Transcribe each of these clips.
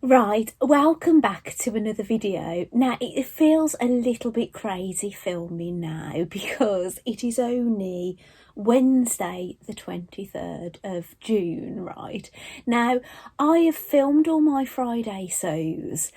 Right, welcome back to another video. Now, it feels a little bit crazy filming now because it is only Wednesday the 23rd of June, right? Now, I have filmed all my Friday so's,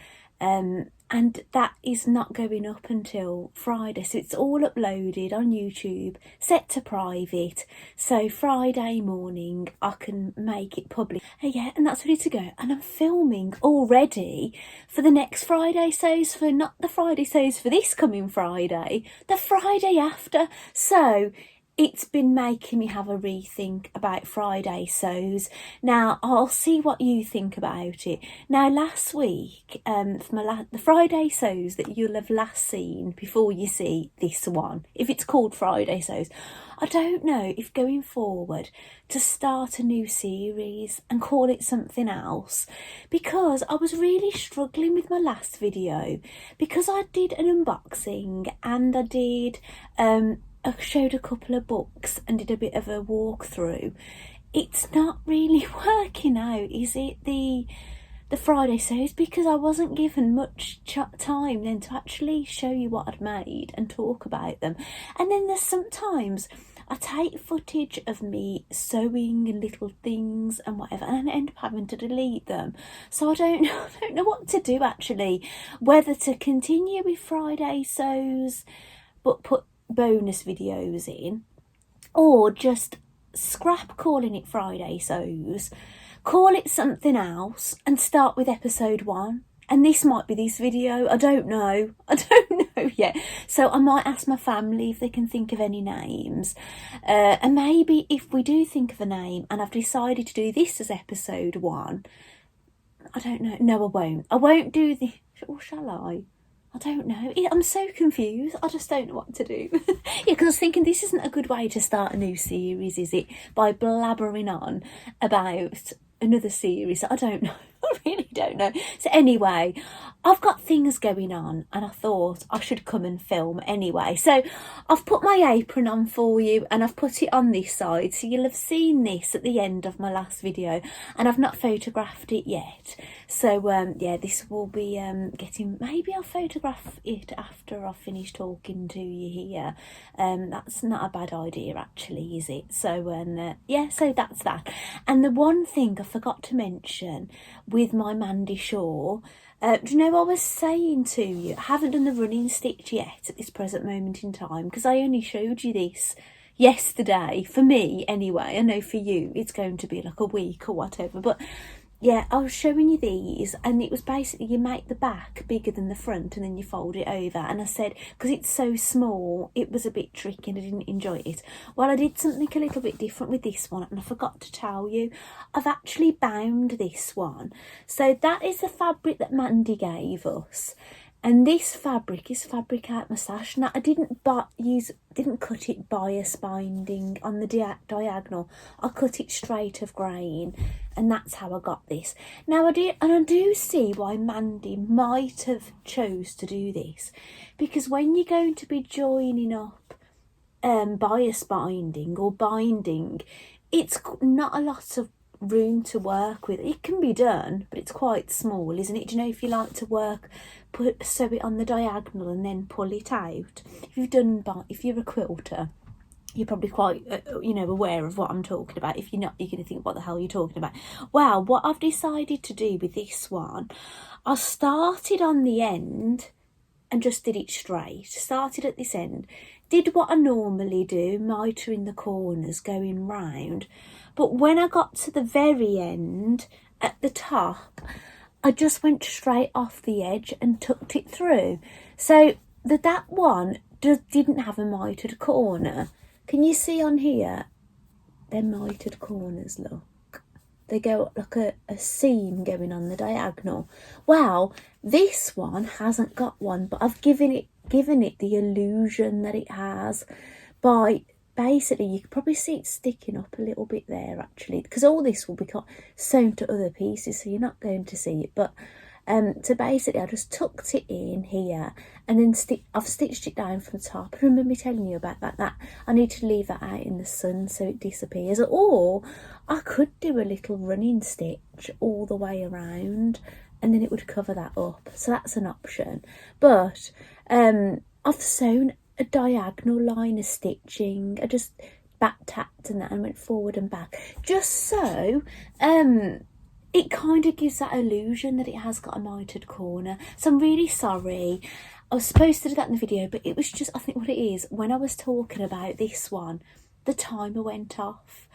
and that is not going up until Friday, so it's all uploaded on YouTube, set to private, so Friday morning I can make it public. Yeah, and that's ready to go, and I'm filming already for the next Friday so's, for not the Friday so's for this coming Friday, the Friday after. So it's been making me have a rethink about Friday so's. Now, I'll see what you think about it. Now, last week, for the Friday so's that you'll have last seen before you see this one, if it's called Friday so's, I don't know if going forward to start a new series and call it something else, because I was really struggling with my last video, because I did an unboxing and I showed a couple of books and did a bit of a walkthrough. It's not really working out, is it, the Friday so's, because I wasn't given much time then to actually show you what I'd made and talk about them. And then there's sometimes I take footage of me sewing and little things and whatever, and I end up having to delete them. So I don't know what to do actually, whether to continue with Friday so's but put bonus videos in, or just scrap calling it Friday so's, call it something else and start with episode 1. And this might be this video, I don't know yet. So I might ask my family if they can think of any names, and maybe if we do think of a name and I've decided to do this as episode 1, I don't know. No, I won't do the, or shall I don't know. I'm so confused. I just don't know what to do. Yeah, because I was thinking this isn't a good way to start a new series, is it? By blabbering on about another series. I don't know. I really don't know. So anyway, I've got things going on and I thought I should come and film anyway. So I've put my apron on for you and I've put it on this side. So you'll have seen this at the end of my last video, and I've not photographed it yet. So yeah, this will be getting, maybe I'll photograph it after I've finished talking to you here. That's not a bad idea actually, is it? So yeah, so that's that. And the one thing I forgot to mention with my Mandy Shaw, do you know, I was saying to you, I haven't done the running stitch yet at this present moment in time, because I only showed you this yesterday, for me anyway. I know for you it's going to be like a week or whatever, but yeah, I was showing you these, and it was basically you make the back bigger than the front and then you fold it over. And I said, because it's so small, it was a bit tricky and I didn't enjoy it. Well, I did something a little bit different with this one, and I forgot to tell you, I've actually bound this one. So that is the fabric that Mandy gave us. And this fabric is fabric out my stash. Now, I didn't cut it bias binding on the diagonal. I cut it straight of grain, and that's how I got this. Now, I do see why Mandy might have chose to do this, because when you're going to be joining up bias binding or binding, it's not a lot of room to work with. It can be done, but it's quite small, isn't it? Do you know, if you like to sew it on the diagonal and then pull it out, if you're a quilter, you're probably quite aware of what I'm talking about. If you're not, you're going to think, what the hell are you talking about? Well, what I've decided to do with this one, I started on the end and just did it straight. Started at this end, did what I normally do, mitre in the corners going round. But when I got to the very end, at the top, I just went straight off the edge and tucked it through. So that one didn't have a mitered corner. Can you see on here? They're mitered corners, look. They go like a seam going on the diagonal. Well, this one hasn't got one, but I've given it the illusion that it has by basically, you can probably see it sticking up a little bit there actually, because all this will be sewn to other pieces, so you're not going to see it. But so basically I just tucked it in here, and then I've stitched it down from the top. Remember me telling you about that I need to leave that out in the sun so it disappears. Or I could do a little running stitch all the way around and then it would cover that up. So that's an option. But I've sewn a diagonal line of stitching. I just back tapped and that and went forward and back, just so it kind of gives that illusion that it has got a mitered corner. So I'm really sorry. I was supposed to do that in the video, but it was just, I think what it is, when I was talking about this one, the timer went off.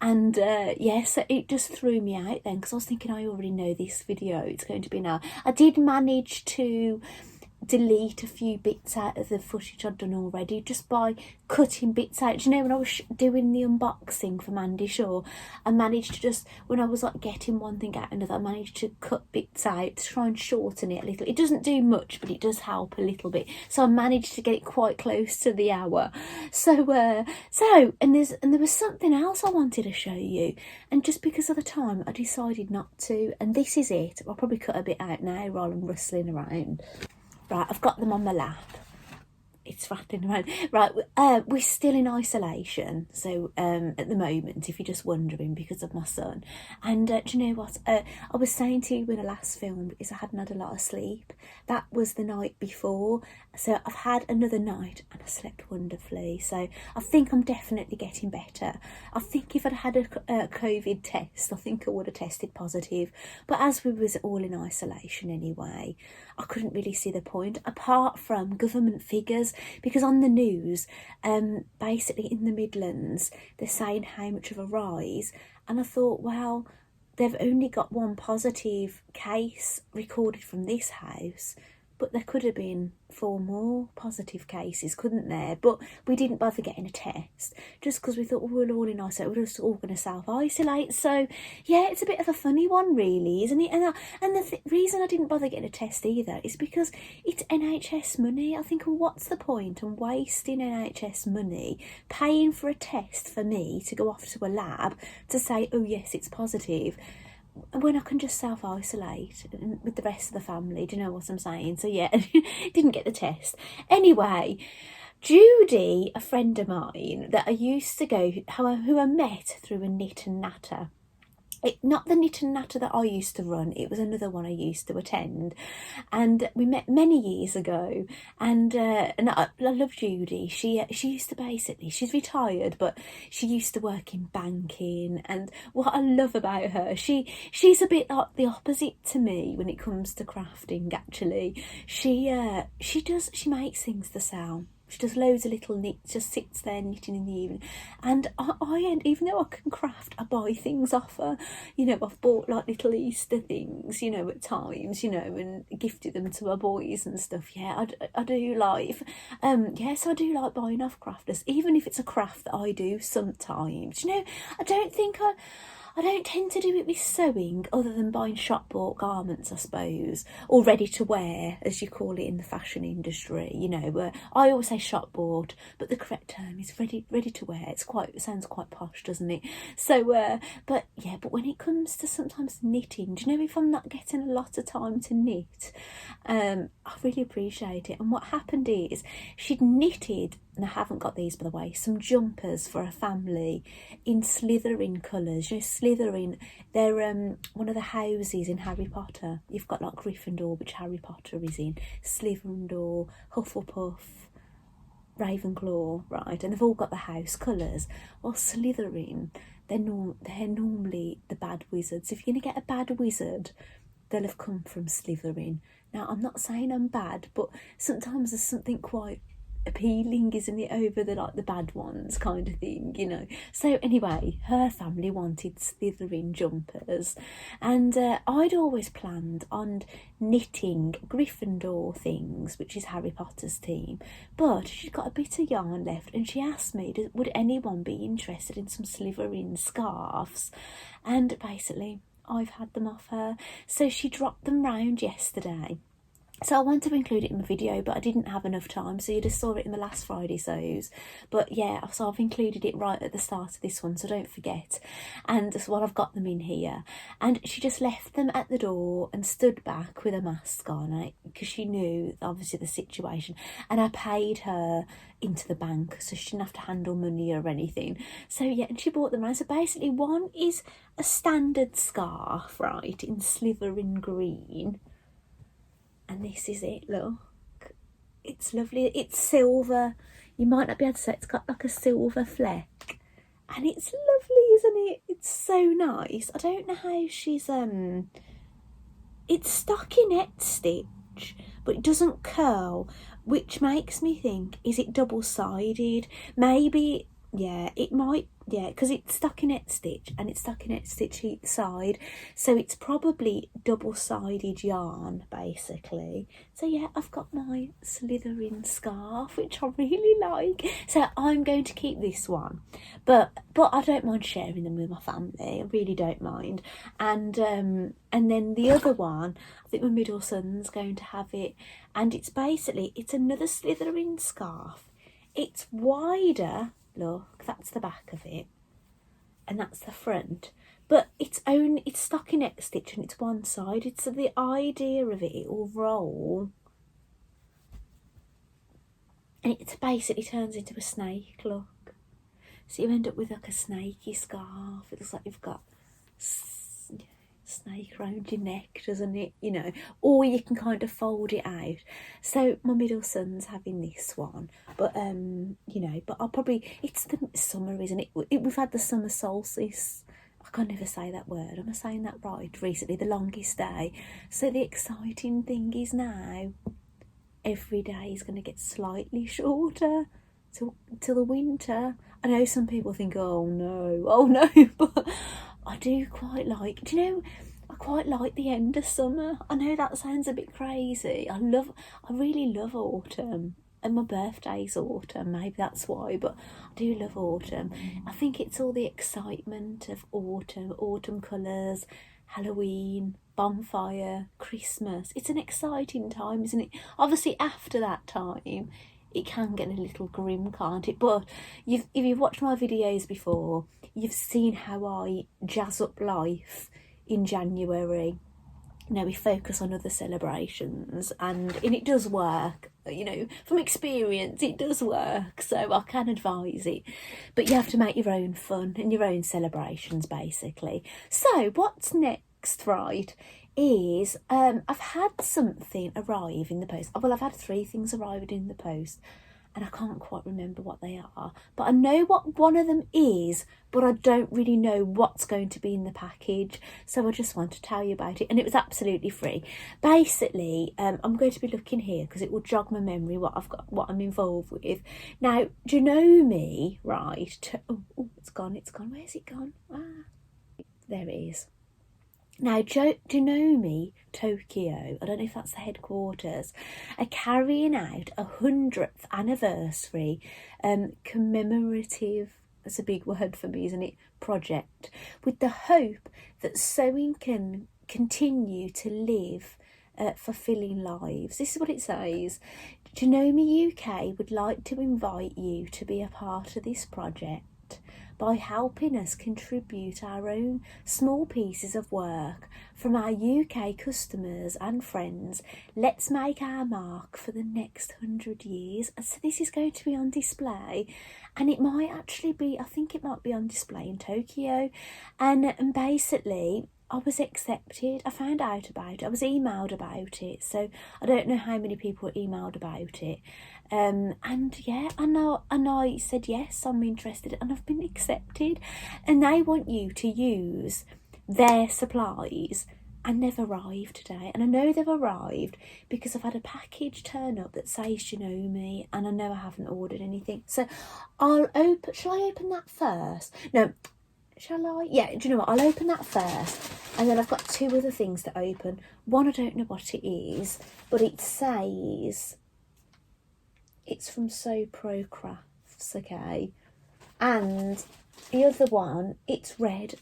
And so it just threw me out then, because I was thinking, I already know this video, it's going to be now. I did manage to delete a few bits out of the footage I'd done already, just by cutting bits out. Do you know, when I was doing the unboxing for Mandy Shaw, I managed to just, when I was like getting one thing out another, I managed to cut bits out to try and shorten it a little. It doesn't do much, but it does help a little bit. So I managed to get it quite close to the hour. And there was something else I wanted to show you, and just because of the time I decided not to, and this is it. I'll probably cut a bit out now while I'm rustling around. Right, I've got them on my lap. It's rattling around. Right, we're still in isolation. So at the moment, if you're just wondering, because of my son. And do you know what? I was saying to you when I last filmed is I hadn't had a lot of sleep. That was the night before. So I've had another night and I slept wonderfully. So I think I'm definitely getting better. I think if I'd had a COVID test, I think I would have tested positive. But as we was all in isolation anyway, I couldn't really see the point, apart from government figures, because on the news, basically in the Midlands, they're saying how much of a rise, and I thought, well, they've only got one positive case recorded from this house, but there could have been 4 more positive cases, couldn't there? But we didn't bother getting a test, just because we thought, well, we're all in isolation, we're just all going to self-isolate. So yeah, it's a bit of a funny one really, isn't it? And the reason I didn't bother getting a test either is because it's NHS money. I think, well, what's the point? I'm wasting NHS money paying for a test for me to go off to a lab to say, oh yes, it's positive, when I can just self-isolate with the rest of the family. Do you know what I'm saying? So yeah, didn't get the test. Anyway, Judy, a friend of mine that I used to go, who I met through a knit and natter. Not the knit and natter that I used to run, it was another one I used to attend, and we met many years ago, and I love Judy. She used to basically, she's retired, but she used to work in banking, and what I love about her, she's a bit like the opposite to me when it comes to crafting. Actually, she makes things to sell. She does loads of little knits, just sits there knitting in the evening. And I even though I can craft, I buy things off her. You know, I've bought like little Easter things, you know, at times, you know, and gifted them to my boys and stuff. Yeah, I do like, so I do like buying off crafters, even if it's a craft that I do sometimes. You know, I don't tend to do it with sewing, other than buying shop bought garments, I suppose, or ready to wear, as you call it in the fashion industry. You know, I always say shop bought, but the correct term is ready to wear. It sounds quite posh, doesn't it? So, but when it comes to sometimes knitting, do you know, if I'm not getting a lot of time to knit, I really appreciate it. And what happened is she'd knitted, and I haven't got these by the way, some jumpers for a family in Slytherin colours. You know, Slytherin, they're one of the houses in Harry Potter. You've got like Gryffindor, which Harry Potter is in, Slytherin, Hufflepuff, Ravenclaw, right? And they've all got the house colours. Well, Slytherin, they're normally the bad wizards. If you're going to get a bad wizard, they'll have come from Slytherin. Now, I'm not saying I'm bad, but sometimes there's something quite appealing, isn't it, over the bad ones kind of thing, you know. So anyway, her family wanted Slytherin jumpers, and I'd always planned on knitting Gryffindor things, which is Harry Potter's team, but she's got a bit of yarn left, and she asked me, would anyone be interested in some Slytherin scarves? And basically I've had them off her. So she dropped them round yesterday, So I wanted to include it in my video, but I didn't have enough time, so you just saw it in the last Friday so's. But yeah, so I've included it right at the start of this one, so don't forget. And so I've got them in here. And she just left them at the door and stood back with a mask on, because she knew, obviously, the situation. And I paid her into the bank, so she didn't have to handle money or anything. So yeah, and she bought them around. So basically, one is a standard scarf, right, in sliver-in green. And this is it, look. It's lovely. It's silver. You might not be able to say it's got like a silver fleck. And it's lovely, isn't it? It's so nice. I don't know how she's it's stockinette stitch, but it doesn't curl, which makes me think, is it double-sided? Maybe, yeah, it might, yeah, because it's stockinette stitch and it's stockinette stitch each side, so it's probably double-sided yarn, basically. So yeah, I've got my slithering scarf, which I really like. So I'm going to keep this one, but I don't mind sharing them with my family. I really don't mind. And then the other one, I think my middle son's going to have it, and it's basically, it's another slithering scarf. It's wider. Look, that's the back of it, and that's the front. But it's stockinette stitch and it's one-sided. So the idea of it will roll, and it basically turns into a snake. Look, so you end up with like a snaky scarf. It looks like you've got snake around your neck, doesn't it? You know, or you can kind of fold it out. So my middle son's having this one, but you know, but I'll probably, it's the summer, isn't it? We've had the summer solstice. I can never say that word. Am I saying that right? Recently, the longest day. So the exciting thing is now, every day is going to get slightly shorter till the winter. I know some people think, oh no, but I do quite like, do you know, I quite like the end of summer. I know that sounds a bit crazy. I really love autumn. And my birthday's autumn, maybe that's why, but I do love autumn. I think it's all the excitement of autumn colours, Halloween, bonfire, Christmas. It's an exciting time, isn't it? Obviously, after that time, it can get a little grim, can't it? But if you've watched my videos before, you've seen how I jazz up life in January. You know, we focus on other celebrations, and it does work. You know, from experience, it does work, so I can advise it. But you have to make your own fun and your own celebrations, basically. So what's next, right, is I've had something arrive in the post. Well, I've had 3 things arrived in the post, and I can't quite remember what they are, but I know what one of them is, but I don't really know what's going to be in the package, so I just want to tell you about it. And it was absolutely free. Basically, I'm going to be looking here because it will jog my memory what I've got, what I'm involved with. Now, Janome, right? Oh, it's gone. Where's it gone? There it is. Now, Janome, Tokyo, I don't know if that's the headquarters, are carrying out a 100th anniversary commemorative, that's a big word for me, isn't it, project, with the hope that sewing can continue to live fulfilling lives. This is what it says. Janome UK would like to invite you to be a part of this project by helping us contribute our own small pieces of work from our UK customers and friends. Let's make our mark for the next 100 years. So this is going to be on display, and it might actually be, I think it might be on display in Tokyo. And basically, I was accepted. I found out about it. I was emailed about it. So I don't know how many people were emailed about it. And yeah, and I said, yes, I'm interested, and I've been accepted. And they want you to use their supplies, and they've arrived today. And I know they've arrived because I've had a package turn up that says Janome, and I know I haven't ordered anything. So shall I open that first? No. Shall I? Yeah, do you know what? I'll open that first, and then I've got 2 other things to open. One, I don't know what it is, but it says it's from Sew Pro Crafts, okay? And the other one, it's red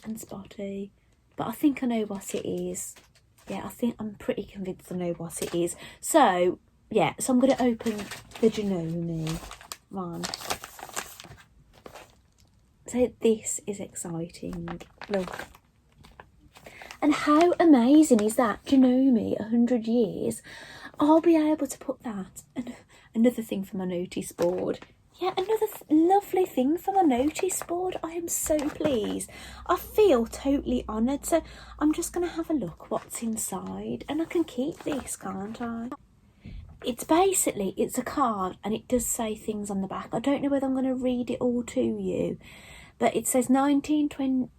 and spotty, but I think I know what it is. Yeah, I think I'm pretty convinced I know what it is. So, yeah, so I'm going to open the Janome one. So this is exciting. Look. And how amazing is that? Janome, 100 years. I'll be able to put that, and another thing for my notice board. Yeah, another lovely thing for my notice board. I am so pleased. I feel totally honoured. So I'm just going to have a look what's inside. And I can keep this, can't I? It's basically, it's a card and it does say things on the back. I don't know whether I'm going to read it all to you. But it says 1921,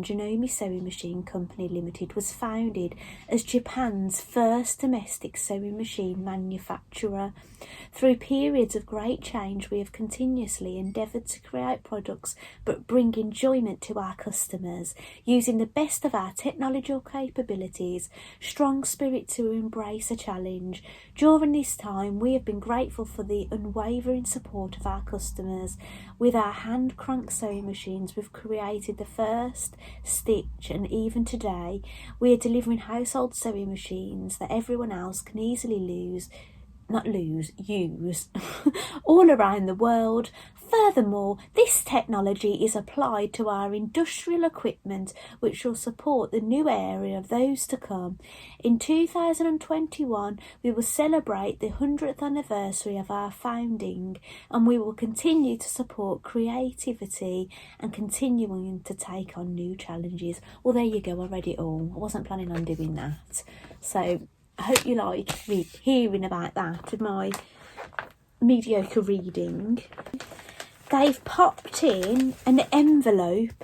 Janome Sewing Machine Company Limited was founded as Japan's first domestic sewing machine manufacturer. Through periods of great change, we have continuously endeavoured to create products but bring enjoyment to our customers, using the best of our technological capabilities, strong spirit to embrace a challenge. During this time, we have been grateful for the unwavering support of our customers. With our hand-crank sewing machines, we've created the first stitch, and even today we are delivering household sewing machines that everyone else can easily use all around the world. Furthermore, this technology is applied to our industrial equipment, which will support the new area of those to come. In 2021, we will celebrate the 100th anniversary of our founding, and we will continue to support creativity and continuing to take on new challenges. Well, there you go, I read it all. I wasn't planning on doing that. So I hope you like hearing about that with my mediocre reading. They've popped in an envelope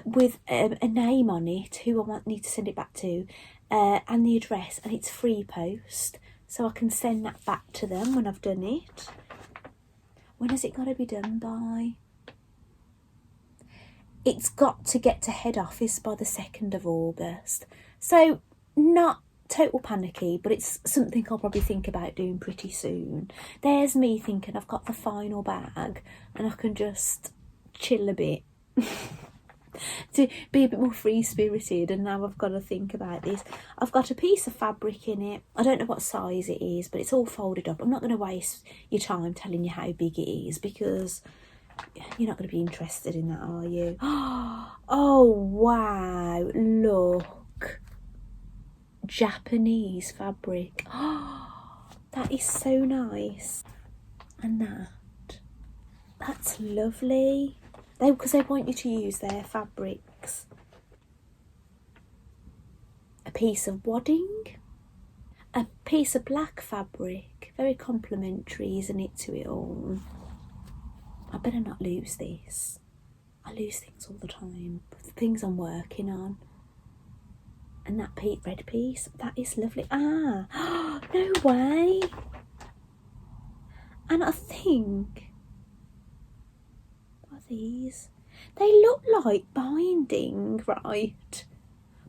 with a name on it, who I need to send it back to, and the address, and it's free post, so I can send that back to them when I've done it. When has it got to be done by? It's got to get to head office by the 2nd of August. So not total panicky, but it's something I'll probably think about doing pretty soon. There's me thinking I've got the final bag and I can just chill a bit to be a bit more free-spirited, and now I've got to think about this. I've got a piece of fabric in it. I don't know what size it is, but it's all folded up. I'm not going to waste your time telling you how big it is, because you're not going to be interested in that, are you? Oh wow, look, Japanese fabric. That is so nice. And that's lovely. Because they want you to use their fabrics. A piece of wadding, a piece of black fabric, very complimentary, isn't it, to it all? I better not lose this. I lose things all the time, the things I'm working on. And that red piece, that is lovely. No way. And I think, what are these? They look like binding, right?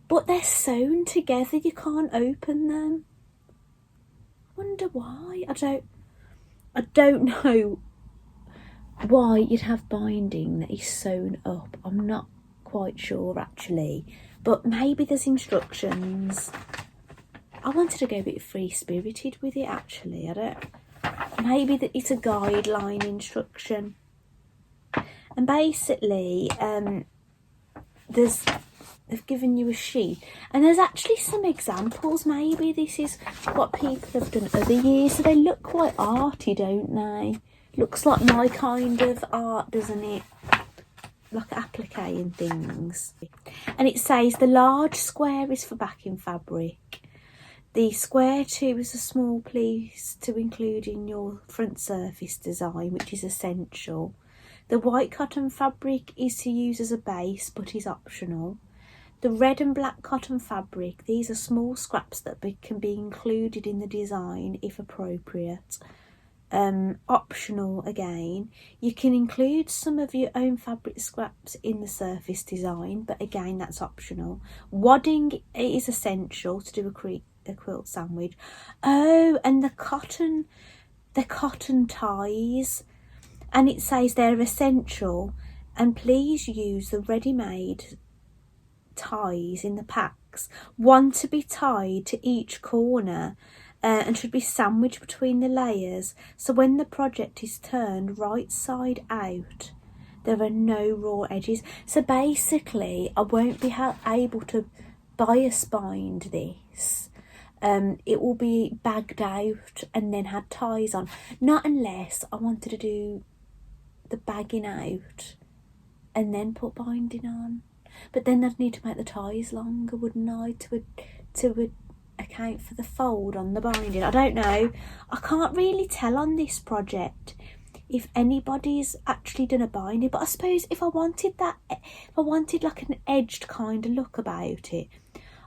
But they're sewn together, you can't open them. I wonder why. I don't know why you'd have binding that is sewn up. I'm not quite sure actually, but maybe there's instructions. I wanted to go a bit free-spirited with it actually. Maybe that it's a guideline instruction. And basically they've given you a sheet, and there's actually some examples. Maybe this is what people have done other years, so they look quite arty, don't they? Looks like my kind of art, doesn't it? Like applique and things. And it says the large square is for backing fabric. The square too is a small piece to include in your front surface design, which is essential. The white cotton fabric is to use as a base, but is optional. The red and black cotton fabric, these are small scraps that can be included in the design if appropriate. Optional again. You can include some of your own fabric scraps in the surface design, but again that's optional. Wadding is essential to do a quilt sandwich. Oh, and the cotton ties, and it says they're essential, and please use the ready-made ties in the pack fabrics, one to be tied to each corner and should be sandwiched between the layers, so when the project is turned right side out, there are no raw edges. So basically, I won't be able to bias bind this. It will be bagged out and then had ties on. Not unless I wanted to do the bagging out and then put binding on. But then I'd need to make the ties longer, wouldn't I, to account for the fold on the binding. I don't know. I can't really tell on this project if anybody's actually done a binding, but I suppose if I wanted like an edged kind of look about it,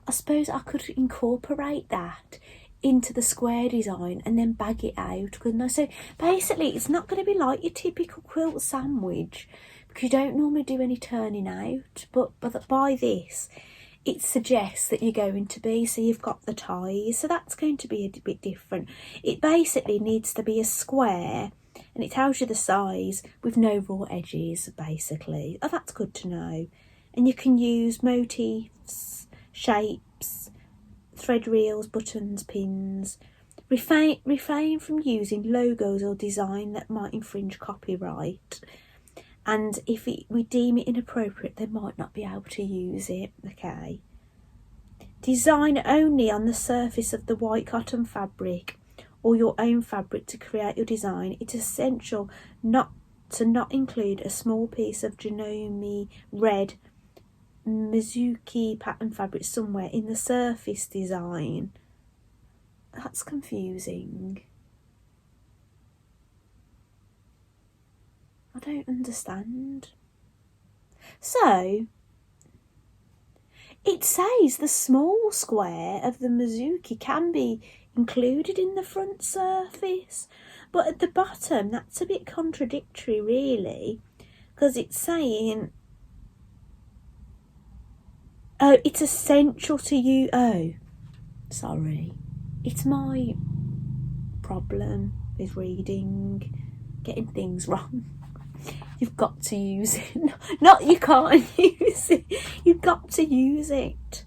I suppose I could incorporate that into the square design and then bag it out, couldn't I? So basically it's not going to be like your typical quilt sandwich, because you don't normally do any turning out, but by this it suggests that you're going to be, so you've got the ties, so that's going to be a bit different. It basically needs to be a square, and it tells you the size with no raw edges, basically. Oh, that's good to know. And you can use motifs, shapes, thread reels, buttons, pins. Refrain from using logos or design that might infringe copyright. And if we deem it inappropriate, they might not be able to use it, okay? Design only on the surface of the white cotton fabric or your own fabric to create your design. It's essential not include a small piece of Janome red Mizuki pattern fabric somewhere in the surface design. That's confusing. I don't understand. So, it says the small square of the Mizuki can be included in the front surface, but at the bottom that's a bit contradictory really, because it's saying, oh, it's essential to you. Oh, sorry, it's my problem with reading, getting things wrong. You've got to use it. Not you can't use it. You've got to use it.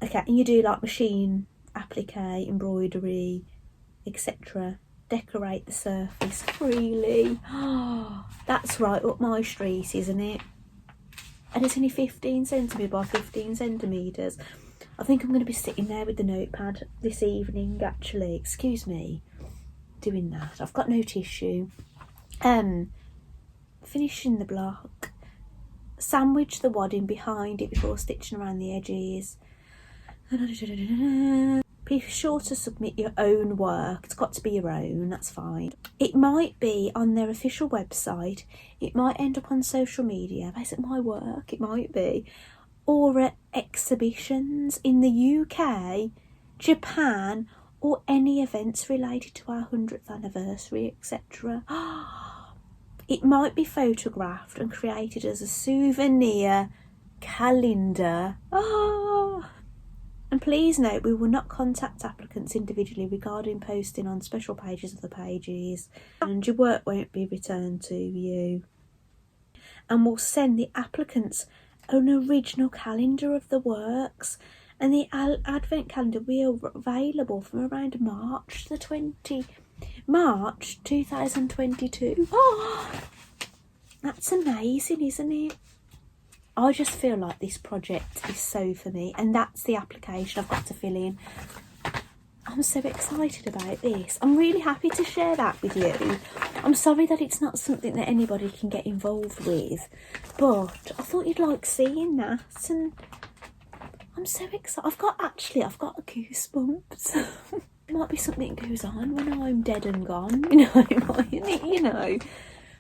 Okay, and you do like machine, applique, embroidery, etc. Decorate the surface freely. That's right up my street, isn't it? And it's only 15 centimetres by 15 centimetres. I think I'm going to be sitting there with the notepad this evening, actually. Excuse me, doing that. I've got no tissue. Finishing the block, sandwich the wadding behind it before stitching around the edges. Be sure to submit your own work. It's got to be your own, that's fine. It might be on their official website, it might end up on social media, basically my work, it might be, or at exhibitions in the UK, Japan, or any events related to our 100th anniversary, etc. It might be photographed and created as a souvenir calendar. And please note, we will not contact applicants individually regarding posting on special pages of the pages, and your work won't be returned to you. And we'll send the applicants an original calendar of the works, and the advent calendar will be available from around March 2022. That's amazing, isn't it? I just feel like this project is so for me, and that's the application I've got to fill in. I'm so excited about this. I'm really happy to share that with you. I'm sorry that it's not something that anybody can get involved with, but I thought you'd like seeing that, and I'm so excited. I've got goosebumps. It might be something that goes on when I'm dead and gone, you know,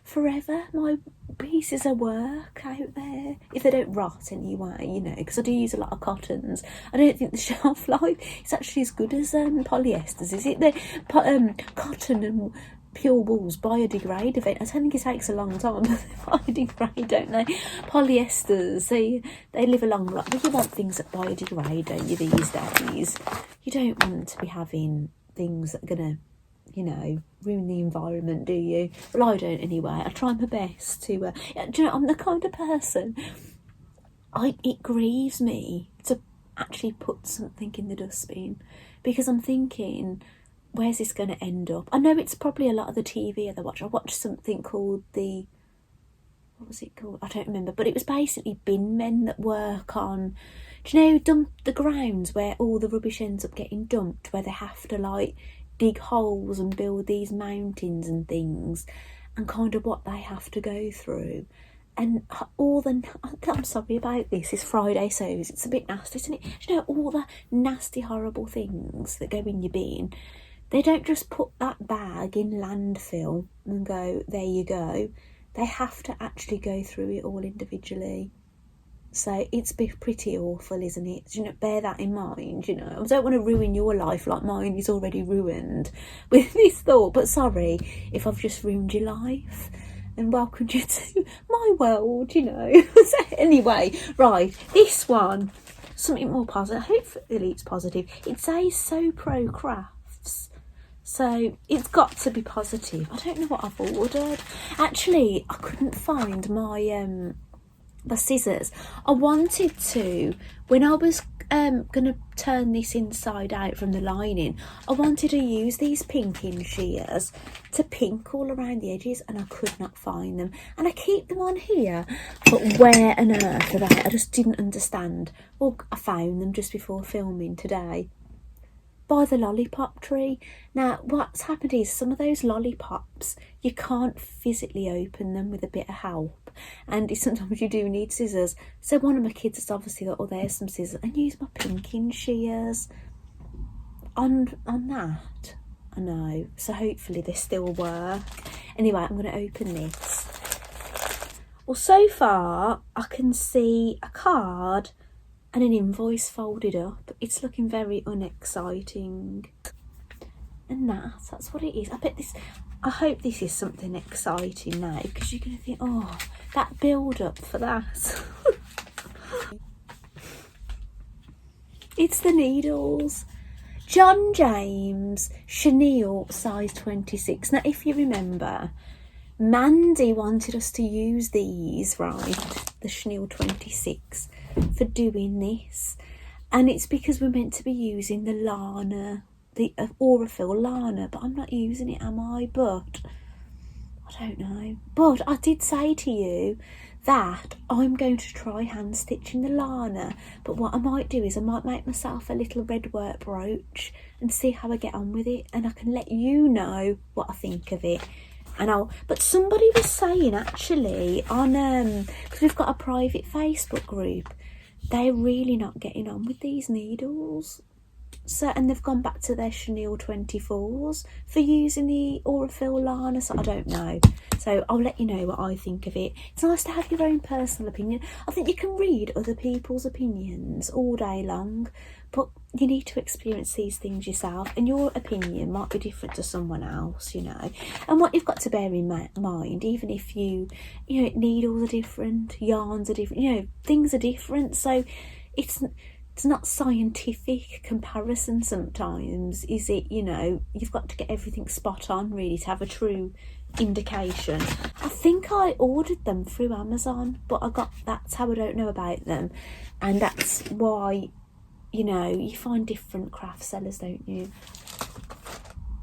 forever. My pieces of work out there, if they don't rot anyway, you know, because I do use a lot of cottons. I don't think the shelf life is actually as good as polyesters, is it? The cotton and pure wool's biodegrade event. I don't think it takes a long time, but they biodegrade, don't they? Polyesters, they live a long life. But you want things that biodegrade, don't you, these days? You don't want to be having things that are gonna, you know, ruin the environment, do you? Well, I don't anyway. I try my best to, do you know, I'm the kind of person, it grieves me to actually put something in the dustbin, because I'm thinking, where's this going to end up? I know it's probably a lot of the TV I watch. I watched something called what was it called? I don't remember, but it was basically bin men that work on, do you know, dump the grounds where all the rubbish ends up getting dumped, where they have to like dig holes and build these mountains and things, and kind of what they have to go through. And I'm sorry about this, it's Friday, so it's a bit nasty, isn't it? Do you know, all the nasty, horrible things that go in your bin, they don't just put that bag in landfill and go, there you go. They have to actually go through it all individually. So it's pretty awful, isn't it? You know, bear that in mind, you know. I don't want to ruin your life like mine is already ruined with this thought, but sorry if I've just ruined your life and welcomed you to my world, you know. So anyway, right, this one, something more positive. Hopefully it's positive. It says So Pro Crafts. So it's got to be positive. I don't know what I've ordered. Actually, I couldn't find my scissors. I wanted to, when I was going to turn this inside out from the lining, I wanted to use these pinking shears to pink all around the edges, and I could not find them. And I keep them on here, but where on earth are they? I just didn't understand. Well, I found them just before filming today by the lollipop tree. Now what's happened is some of those lollipops, you can't physically open them with a bit of help, and sometimes you do need scissors. So one of my kids has obviously thought, oh, there's some scissors, and use my pinking shears on that. I know, so hopefully they still work. Anyway, I'm going to open this. Well, so far I can see a card and an invoice folded up. It's looking very unexciting. And that's what it is. I hope this is something exciting now, because you're going to think, oh, that build up for that. It's the needles. John James chenille size 26. Now, if you remember, Mandy wanted us to use these, right, the chenille 26, for doing this, and it's because we're meant to be using the Lana, the Aurifil Lana, but I'm not using it, am I? But I don't know. But I did say to you that I'm going to try hand stitching the Lana, but what I might do is I might make myself a little red work brooch and see how I get on with it, and I can let you know what I think of it. But somebody was saying actually on because we've got a private Facebook group, they're really not getting on with these needles. So, and they've gone back to their chenille 24s for using the Aurifil Lana. So I don't know. So I'll let you know what I think of it. It's nice to have your own personal opinion. I think you can read other people's opinions all day long, but you need to experience these things yourself, and your opinion might be different to someone else, you know. And what you've got to bear in mind, even if you know, needles are different, yarns are different, you know, things are different. So it's not scientific comparison sometimes, is it? You know, you've got to get everything spot on really to have a true indication. I think I ordered them through Amazon, but that's how I don't know about them, and that's why, you know, you find different craft sellers, don't you?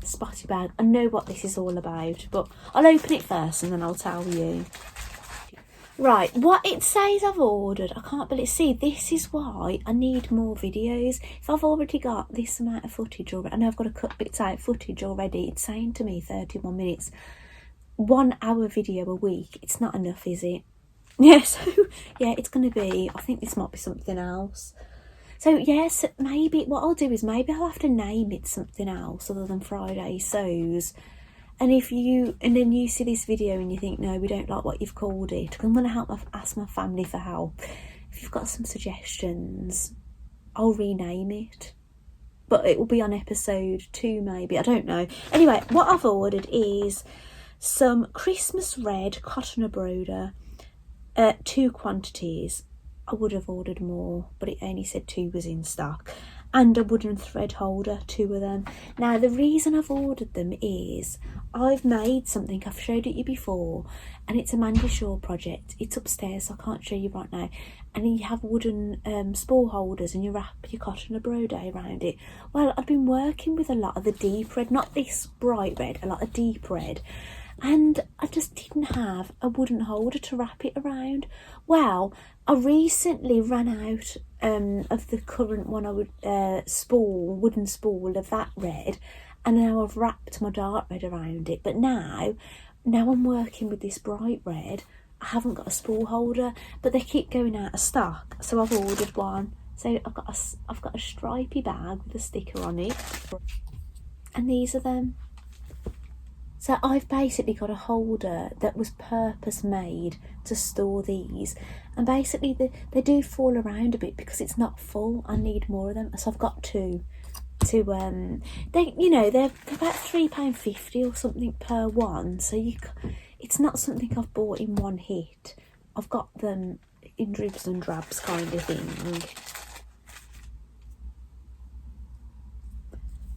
Spotty bag. I know what this is all about, but I'll open it first and then I'll tell you. Right, what it says I've ordered, I can't believe. See, this is why I need more videos. If I've already got this amount of footage already, I know I've got to cut bits out footage already. It's saying to me 31 minutes. 1 hour video a week. It's not enough, is it? Yeah, so yeah, it's going to be, I think this might be something else. So yes, maybe what I'll do is maybe I'll have to name it something else other than Friday Sews. And then you see this video and you think, no, we don't like what you've called it, I'm going to ask my family for help. If you've got some suggestions, I'll rename it. But it will be on episode 2 maybe, I don't know. Anyway, what I've ordered is some Christmas red cotton abroader, 2 quantities. I would have ordered more, but it only said 2 was in stock. and a wooden thread holder, 2 of them. Now the reason I've ordered them is I've made something, I've showed it you before, and it's a Mandy Shaw project. It's upstairs, so I can't show you right now. And you have wooden spool holders and you wrap your cotton or brode around it. Well, I've been working with a lot of the deep red, not this bright red, a lot of deep red, and I just didn't have a wooden holder to wrap it around. Well, I recently ran out of the current one I would wooden spool of that red, and now I've wrapped my dark red around it. But now I'm working with this bright red. I haven't got a spool holder, but they keep going out of stock, so I've ordered one. So I've got a stripy bag with a sticker on it, and these are them. So I've basically got a holder that was purpose made to store these, and basically they do fall around a bit because it's not full. I need more of them, so I've got 2. They're about £3.50 or something per one, so it's not something I've bought in one hit. I've got them in dribs and drabs kind of thing.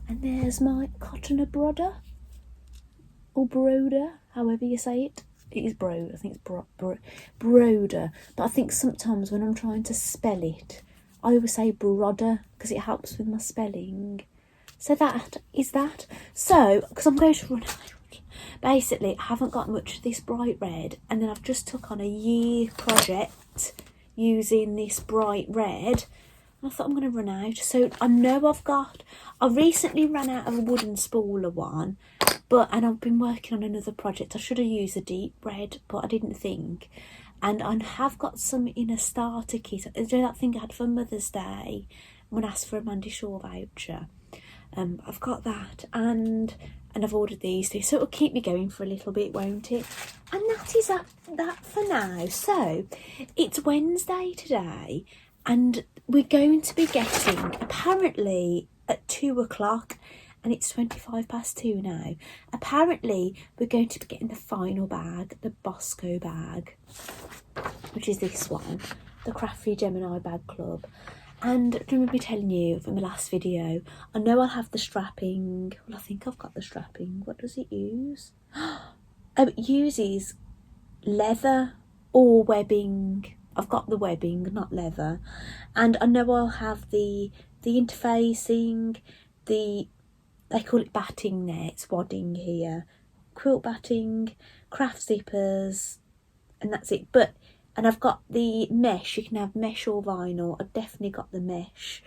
And there's my cotton abroader, or broder, however you say it. It is broder, I think it's broder, but I think sometimes when I'm trying to spell it, I always say broader because it helps with my spelling. So that is that. So, because I'm going to run out, basically I haven't got much of this bright red, and then I've just took on a year project using this bright red. I thought I'm going to run out. So I know I recently ran out of a wooden spooler one, and I've been working on another project. I should have used a deep red, but I didn't think. And I have got some in a starter kit. Do you know that thing I had for Mother's Day when I asked for a Mandy Shaw voucher? I've got that, and I've ordered these 2, so it'll keep me going for a little bit, won't it? And that is that for now. So it's Wednesday today, and we're going to be getting, apparently at 2 o'clock, and it's 2 now. Apparently we're going to be getting the final bag, the Bosco bag, which is this one, the Crafty Gemini Bag Club. And do you remember me telling you from the last video, I know I'll have the strapping. Well, I think I've got the strapping. What does it use? It uses leather or webbing. I've got the webbing, not leather. And I know I'll have the interfacing, they call it batting there, it's wadding here, quilt batting, craft zippers, and that's it. And I've got the mesh. You can have mesh or vinyl. I've definitely got the mesh.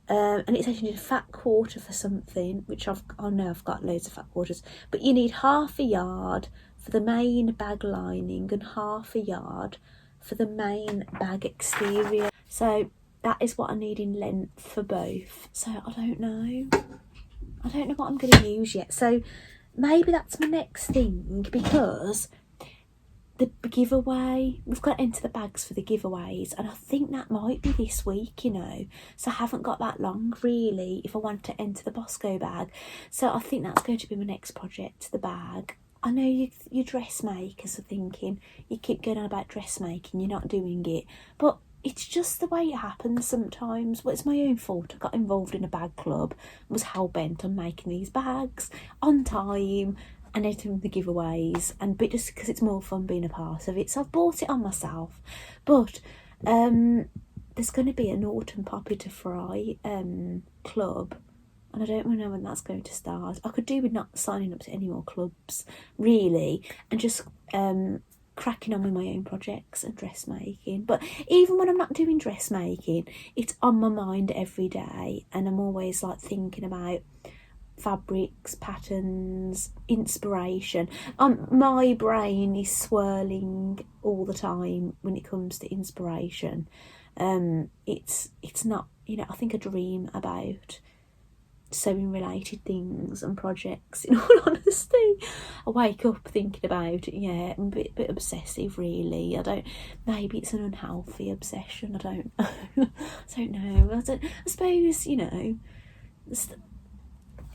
And it's actually a fat quarter for something, which I know I've got loads of fat quarters. But you need half a yard for the main bag lining and half a yard for the main bag exterior. So that is what I need in length for both. So I don't know what I'm going to use yet. So maybe that's my next thing, because the giveaway, we've got to enter the bags for the giveaways, and I think that might be this week, you know, so I haven't got that long really if I want to enter the Bosco bag. So I think that's going to be my next project, the bag. I know you dressmakers are thinking, you keep going on about dressmaking, you're not doing it, but it's just the way it happens sometimes. Well, it's my own fault. I got involved in a bag club, was hell-bent on making these bags on time and entering the giveaways, but just because it's more fun being a part of it, so I've bought it on myself. But there's going to be an autumn poppy to fry club, and I don't know when that's going to start. I could do with not signing up to any more clubs really, and just cracking on with my own projects and dressmaking. But even when I'm not doing dressmaking, it's on my mind every day, and I'm always like thinking about fabrics, patterns, inspiration. My brain is swirling all the time when it comes to inspiration. It's not, you know, I think I dream about sewing related things and projects, in all honesty. I wake up thinking about it. Yeah, I'm a bit obsessive really. Maybe it's an unhealthy obsession, I don't know. I suppose, you know,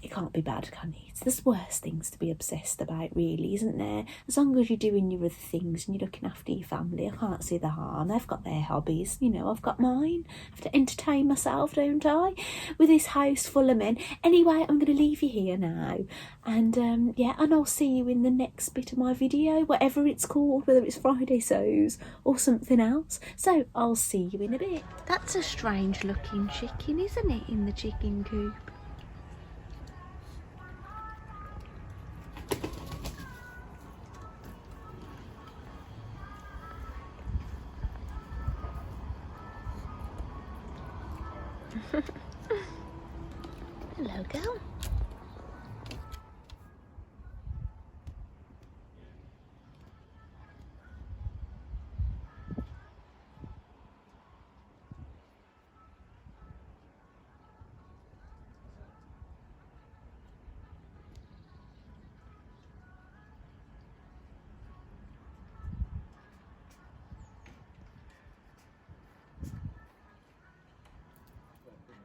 it can't be bad, can it? There's worse things to be obsessed about, really, isn't there? As long as you're doing your other things and you're looking after your family, I can't see the harm. They've got their hobbies, you know, I've got mine. I have to entertain myself, don't I? With this house full of men. Anyway, I'm going to leave you here now. And yeah, and I'll see you in the next bit of my video, whatever it's called, whether it's Friday Sews or something else. So I'll see you in a bit. That's a strange looking chicken, isn't it, in the chicken coop? Hello, girl.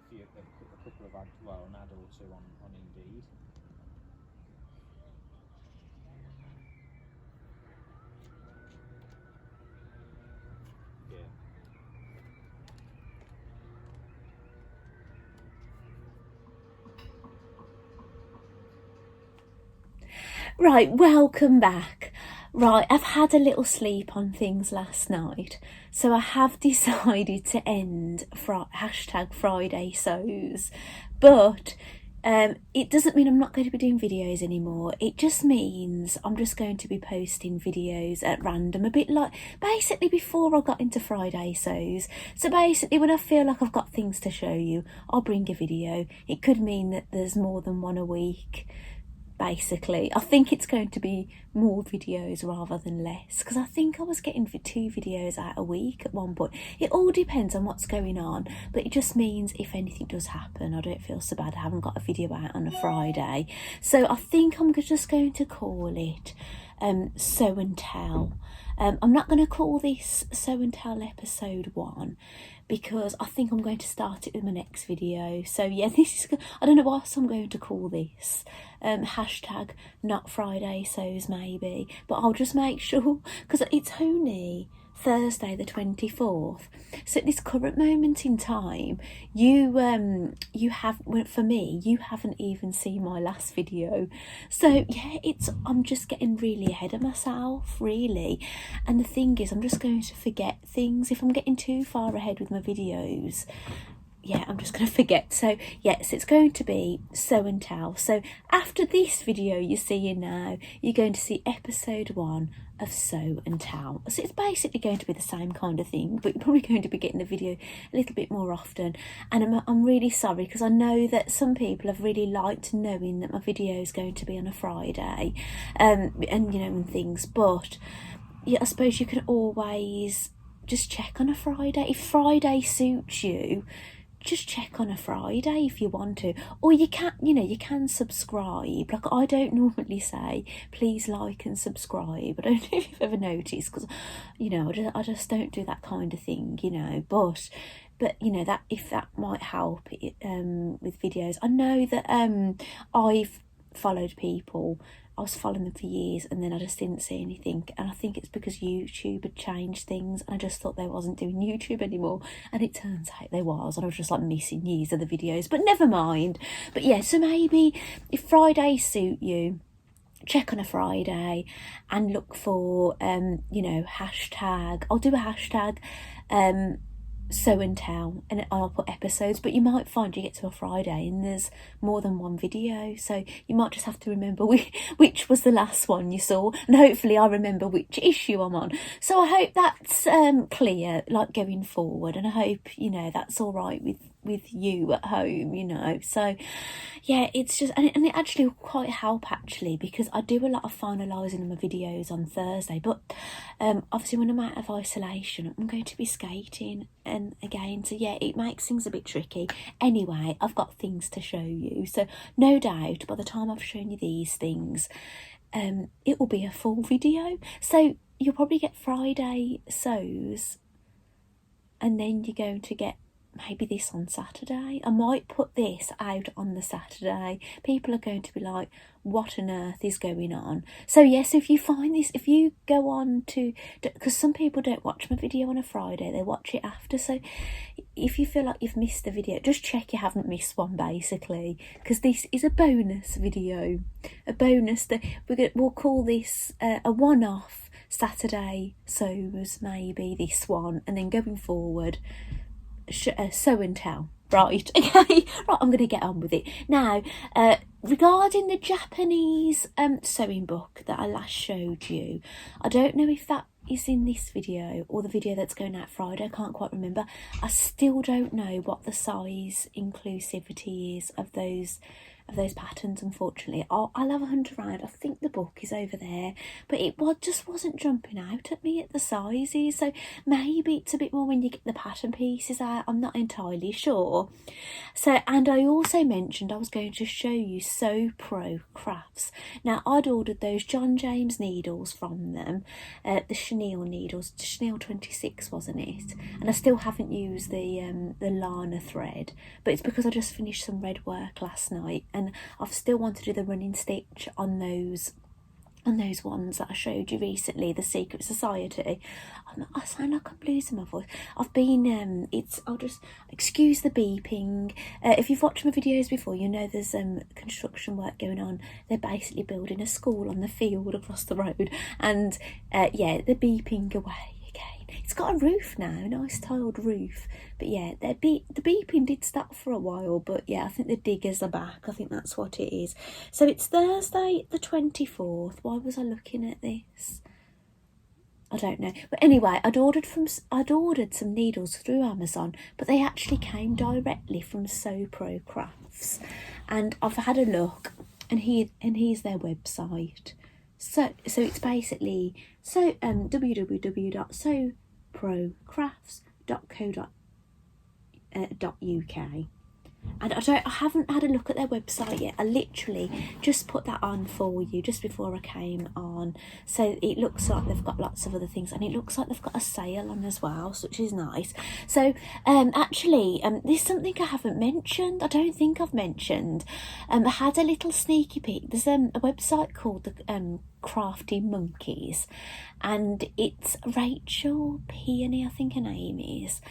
A couple of ads, well, an ad or two on Indeed. Right, welcome back. Right, I've had a little sleep on things last night, so I have decided to end hashtag Friday Sews, but it doesn't mean I'm not going to be doing videos anymore. It just means I'm just going to be posting videos at random, a bit like basically before I got into Friday Sews. So basically when I feel like I've got things to show you, I'll bring a video. It could mean that there's more than one a week. Basically, I think it's going to be more videos rather than less, because I think I was getting 2 videos out a week at one point. It all depends on what's going on, but it just means if anything does happen, I don't feel so bad I haven't got a video out on a Friday. So I think I'm just going to call it Sew and Tell. I'm not going to call this Sew and Tell episode 1, because I think I'm going to start it with my next video. So yeah, this is, I don't know what I'm going to call this. Hashtag not Friday Sews maybe, but I'll just make sure, because it's only Thursday the 24th. So at this current moment in time, you have, for me, you haven't even seen my last video. So yeah, I'm just getting really ahead of myself, really. And the thing is, I'm just going to forget things if I'm getting too far ahead with my videos. Yeah, I'm just going to forget. So yes, it's going to be Sew and Tell. So after this video you're seeing now, you're going to see episode 1 of Sew and Tell. So it's basically going to be the same kind of thing, but you're probably going to be getting the video a little bit more often. And I'm really sorry, because I know that some people have really liked knowing that my video is going to be on a Friday, and you know, and things. But yeah, I suppose you can always just check on a Friday. If Friday suits you, just check on a Friday if you want to, or you can, you know, you can subscribe. Like, I don't normally say please like and subscribe. I don't know if you've ever noticed, because you know, I just don't do that kind of thing, you know. But you know, that if that might help with videos. I know that I've followed people, I was following them for years, and then I just didn't see anything, and I think it's because YouTube had changed things, and I just thought they wasn't doing YouTube anymore, and it turns out they was, and I was just like missing years of the videos, but never mind. But yeah, so maybe if Fridays suit you, check on a Friday and look for you know, hashtag, I'll do a hashtag Sew and Tell, and I'll put episodes, but you might find you get to a Friday and there's more than one video, so you might just have to remember which was the last one you saw, and hopefully I remember which issue I'm on. So I hope that's clear, like, going forward, and I hope, you know, that's all right with you at home, you know. So yeah, it's just, and it actually will quite help, actually, because I do a lot of finalising of my videos on Thursday, but obviously when I'm out of isolation, I'm going to be skating, and again, so yeah, it makes things a bit tricky. Anyway, I've got things to show you, so no doubt by the time I've shown you these things, it will be a full video. So you'll probably get Friday Sews, and then you're going to get maybe this on Saturday. I might put this out on the Saturday. People are going to be like, what on earth is going on? So yes, if you find this, if you go on to, because some people don't watch my video on a Friday, they watch it after. So if you feel like you've missed the video, just check you haven't missed one, basically, because this is a bonus video, a bonus that we'll call this a one-off Saturday so's, maybe this one, and then going forward, show and tell. Right, okay, right, I'm going to get on with it. Now, regarding the Japanese sewing book that I last showed you, I don't know if that is in this video or the video that's going out Friday, I can't quite remember. I still don't know what the size inclusivity is of those patterns, unfortunately. I'll have a hunt around. I think the book is over there, but it just wasn't jumping out at me at the sizes, so maybe it's a bit more when you get the pattern pieces out. I'm not entirely sure. So, and I also mentioned I was going to show you Sew Pro Crafts. Now, I'd ordered those John James needles from them, the chenille needles, chenille 26, wasn't it? And I still haven't used the Lana thread, but it's because I just finished some red work last night, and I've still wanted to do the running stitch on those ones that I showed you recently, the Secret Society. I sound like I'm losing my voice. I've been I'll just excuse the beeping. If you've watched my videos before, you know there's construction work going on. They're basically building a school on the field across the road, and yeah, the beeping away again. It's got a roof now, a nice tiled roof. But yeah, the beeping did stop for a while, but yeah, I think the diggers are back. I think that's what it is. So it's Thursday the 24th. Why was I looking at this? I don't know. But anyway, I'd ordered some needles through Amazon, but they actually came directly from Sew Pro Crafts. And I've had a look, and here's their website. So it's basically www.sewprocrafts.co.uk. And I haven't had a look at their website yet. I literally just put that on for you just before I came on. So it looks like they've got lots of other things, and it looks like they've got a sale on as well, which is nice. So actually, there's something I haven't mentioned. I don't think I've mentioned. I had a little sneaky peek. There's a website called the Crafty Monkeys, and it's Rachel Peony, I think her name is.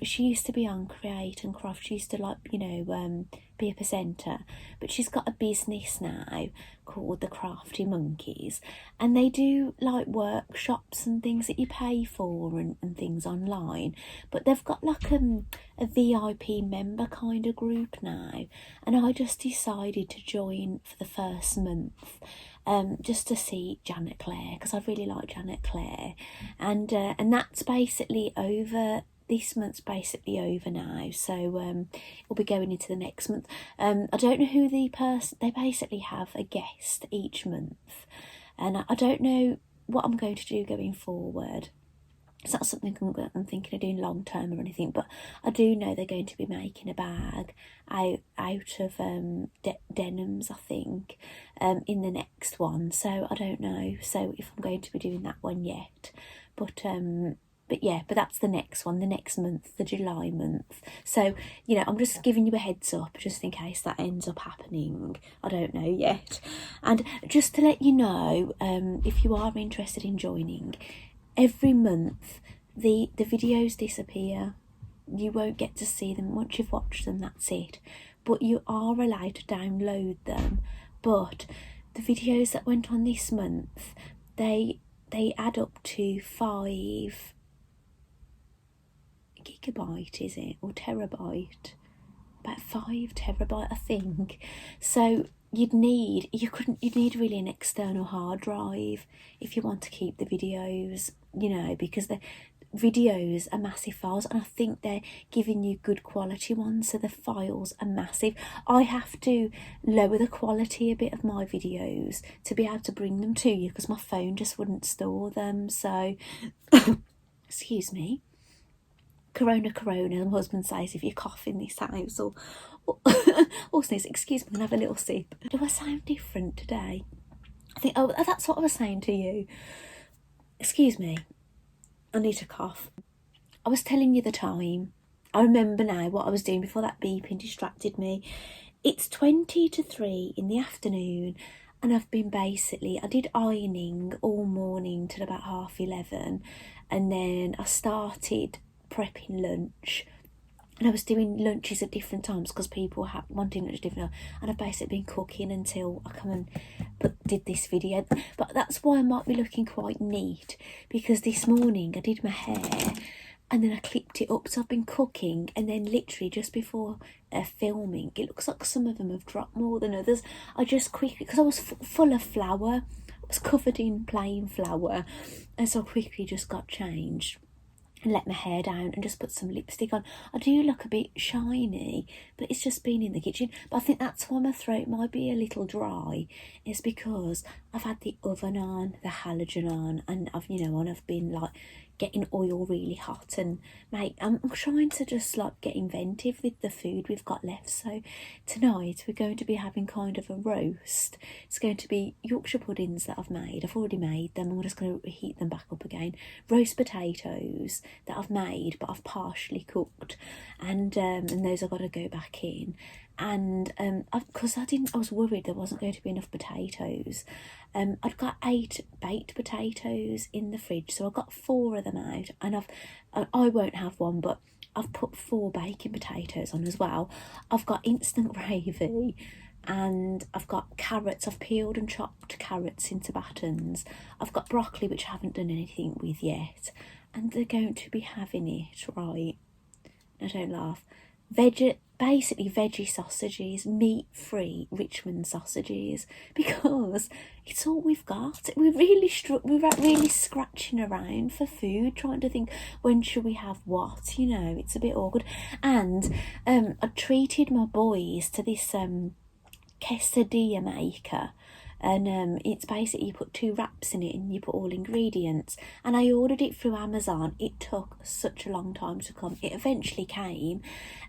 She used to be on Create and Craft. She used to, like, you know, be a presenter, but she's got a business now called the Crafty Monkeys, and they do like workshops and things that you pay for and things online, but they've got like a VIP member kind of group now, and I just decided to join for the first month, just to see Janet Clare, because I really like Janet Clare, and that's basically over. This month's basically over now, so we'll be going into the next month. I don't know who the person. They basically have a guest each month, and I don't know what I'm going to do going forward. It's not something I'm thinking of doing long term or anything, but I do know they're going to be making a bag out of denims, I think, in the next one. So I don't know. So if I'm going to be doing that one yet, but yeah, but that's the next one, the next month, the July month. So, you know, I'm just giving you a heads up just in case that ends up happening. I don't know yet. And just to let you know, if you are interested in joining, every month the videos disappear. You won't get to see them. Once you've watched them, that's it. But you are allowed to download them. But the videos that went on this month, they add up to 5 gigabyte, is it, or terabyte? About 5 terabyte, I think. So you'd need really an external hard drive if you want to keep the videos, you know, because the videos are massive files, and I think they're giving you good quality ones, so the files are massive. I have to lower the quality a bit of my videos to be able to bring them to you, because my phone just wouldn't store them. So excuse me, corona, my husband says, if you cough in this house or sneeze, excuse me, I'm gonna have a little sip. Do I sound different today? I think, oh, that's what I was saying to you. Excuse me, I need to cough. I was telling you the time. I remember now what I was doing before that beeping distracted me. It's 20 to 3 in the afternoon, and I've been I did ironing all morning till about 11:30, and then I started prepping lunch. And I was doing lunches at different times because people wanting lunch different, and I've basically been cooking until I come and did this video. But that's why I might be looking quite neat, because this morning I did my hair and then I clipped it up. So I've been cooking, and then literally just before filming, it looks like some of them have dropped more than others. I just quickly, because I was full of flour, I was covered in plain flour, and so I quickly just got changed and let my hair down and just put some lipstick on. I do look a bit shiny, but it's just been in the kitchen. But I think that's why my throat might be a little dry, is because I've had the oven on, the halogen on, and I've been like getting oil really hot, and I'm trying to just like get inventive with the food we've got left. So tonight we're going to be having kind of a roast. It's going to be Yorkshire puddings that I've made. I've already made them. I'm just going to heat them back up again. Roast potatoes that I've made, but I've partially cooked, and those I've got to go back in. And because I was worried there wasn't going to be enough potatoes. I've got 8 baked potatoes in the fridge, so I've got 4 of them out, and I won't have one, but I've put 4 baking potatoes on as well. I've got instant gravy, and I've got carrots. I've peeled and chopped carrots into batons. I've got broccoli, which I haven't done anything with yet, and they're going to be having it, right? I don't laugh. Basically veggie sausages, meat-free Richmond sausages, because it's all we've got. We're really scratching around for food, trying to think when should we have what. It's a bit awkward. And I treated my boys to this quesadilla maker. And it's basically, you put 2 wraps in it and you put all ingredients, and I ordered it through Amazon. It took such a long time to come. It eventually came,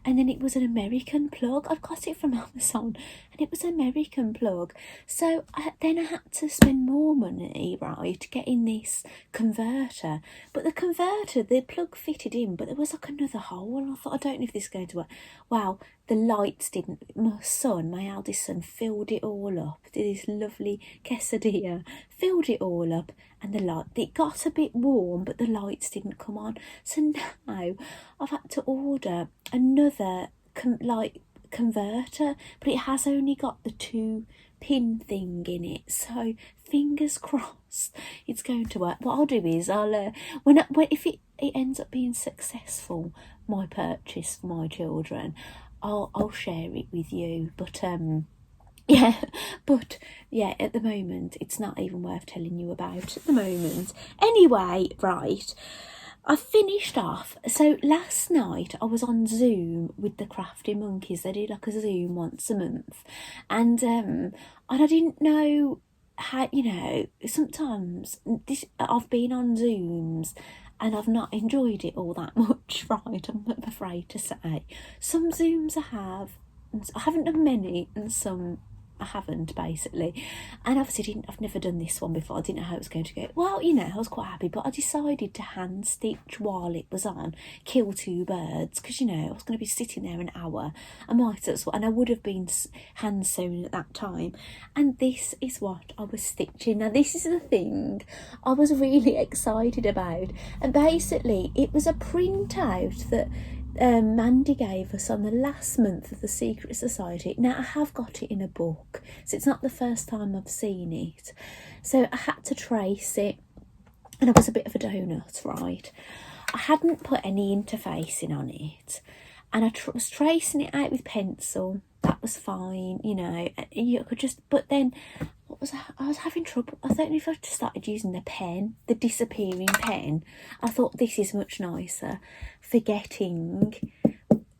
and then it was an American plug. I'd got it from Amazon and it was an American plug, so then I had to spend more money, right, getting this converter. But the plug fitted in, but there was like another hole, and I thought, I don't know if this is going to work. Wow, the lights didn't. My eldest son, filled it all up. Did this lovely quesadilla, filled it all up, and it got a bit warm, but the lights didn't come on. So now I've had to order another converter, but it has only got the 2-pin thing in it. So fingers crossed it's going to work. What I'll do is if it ends up being successful, my purchase for my children, I'll share it with you. But yeah, at the moment it's not even worth telling you about at the moment. Anyway, right, I finished off. So last night I was on Zoom with the Crafty Monkeys. They do like a Zoom once a month, and I didn't know how, sometimes I've been on Zooms and I've not enjoyed it all that much, right? I'm afraid to say. Some Zooms I haven't done many, and some I haven't, basically. And obviously I've never done this one before. I didn't know how it was going to go. Well, I was quite happy, but I decided to hand stitch while it was on, kill 2 birds, because I was going to be sitting there an hour. I might as well, and I would have been hand sewn at that time. And this is what I was stitching. Now this is the thing I was really excited about, and basically it was a printout that Mandy gave us on the last month of the Secret Society. Now I have got it in a book, so it's not the first time I've seen it, so I had to trace it, and it was a bit of a donut, right? I hadn't put any interfacing on it, and I was tracing it out with pencil. That was fine, you could just, but then I was having trouble. I don't know if I just started using the disappearing pen. I thought this is much nicer, forgetting.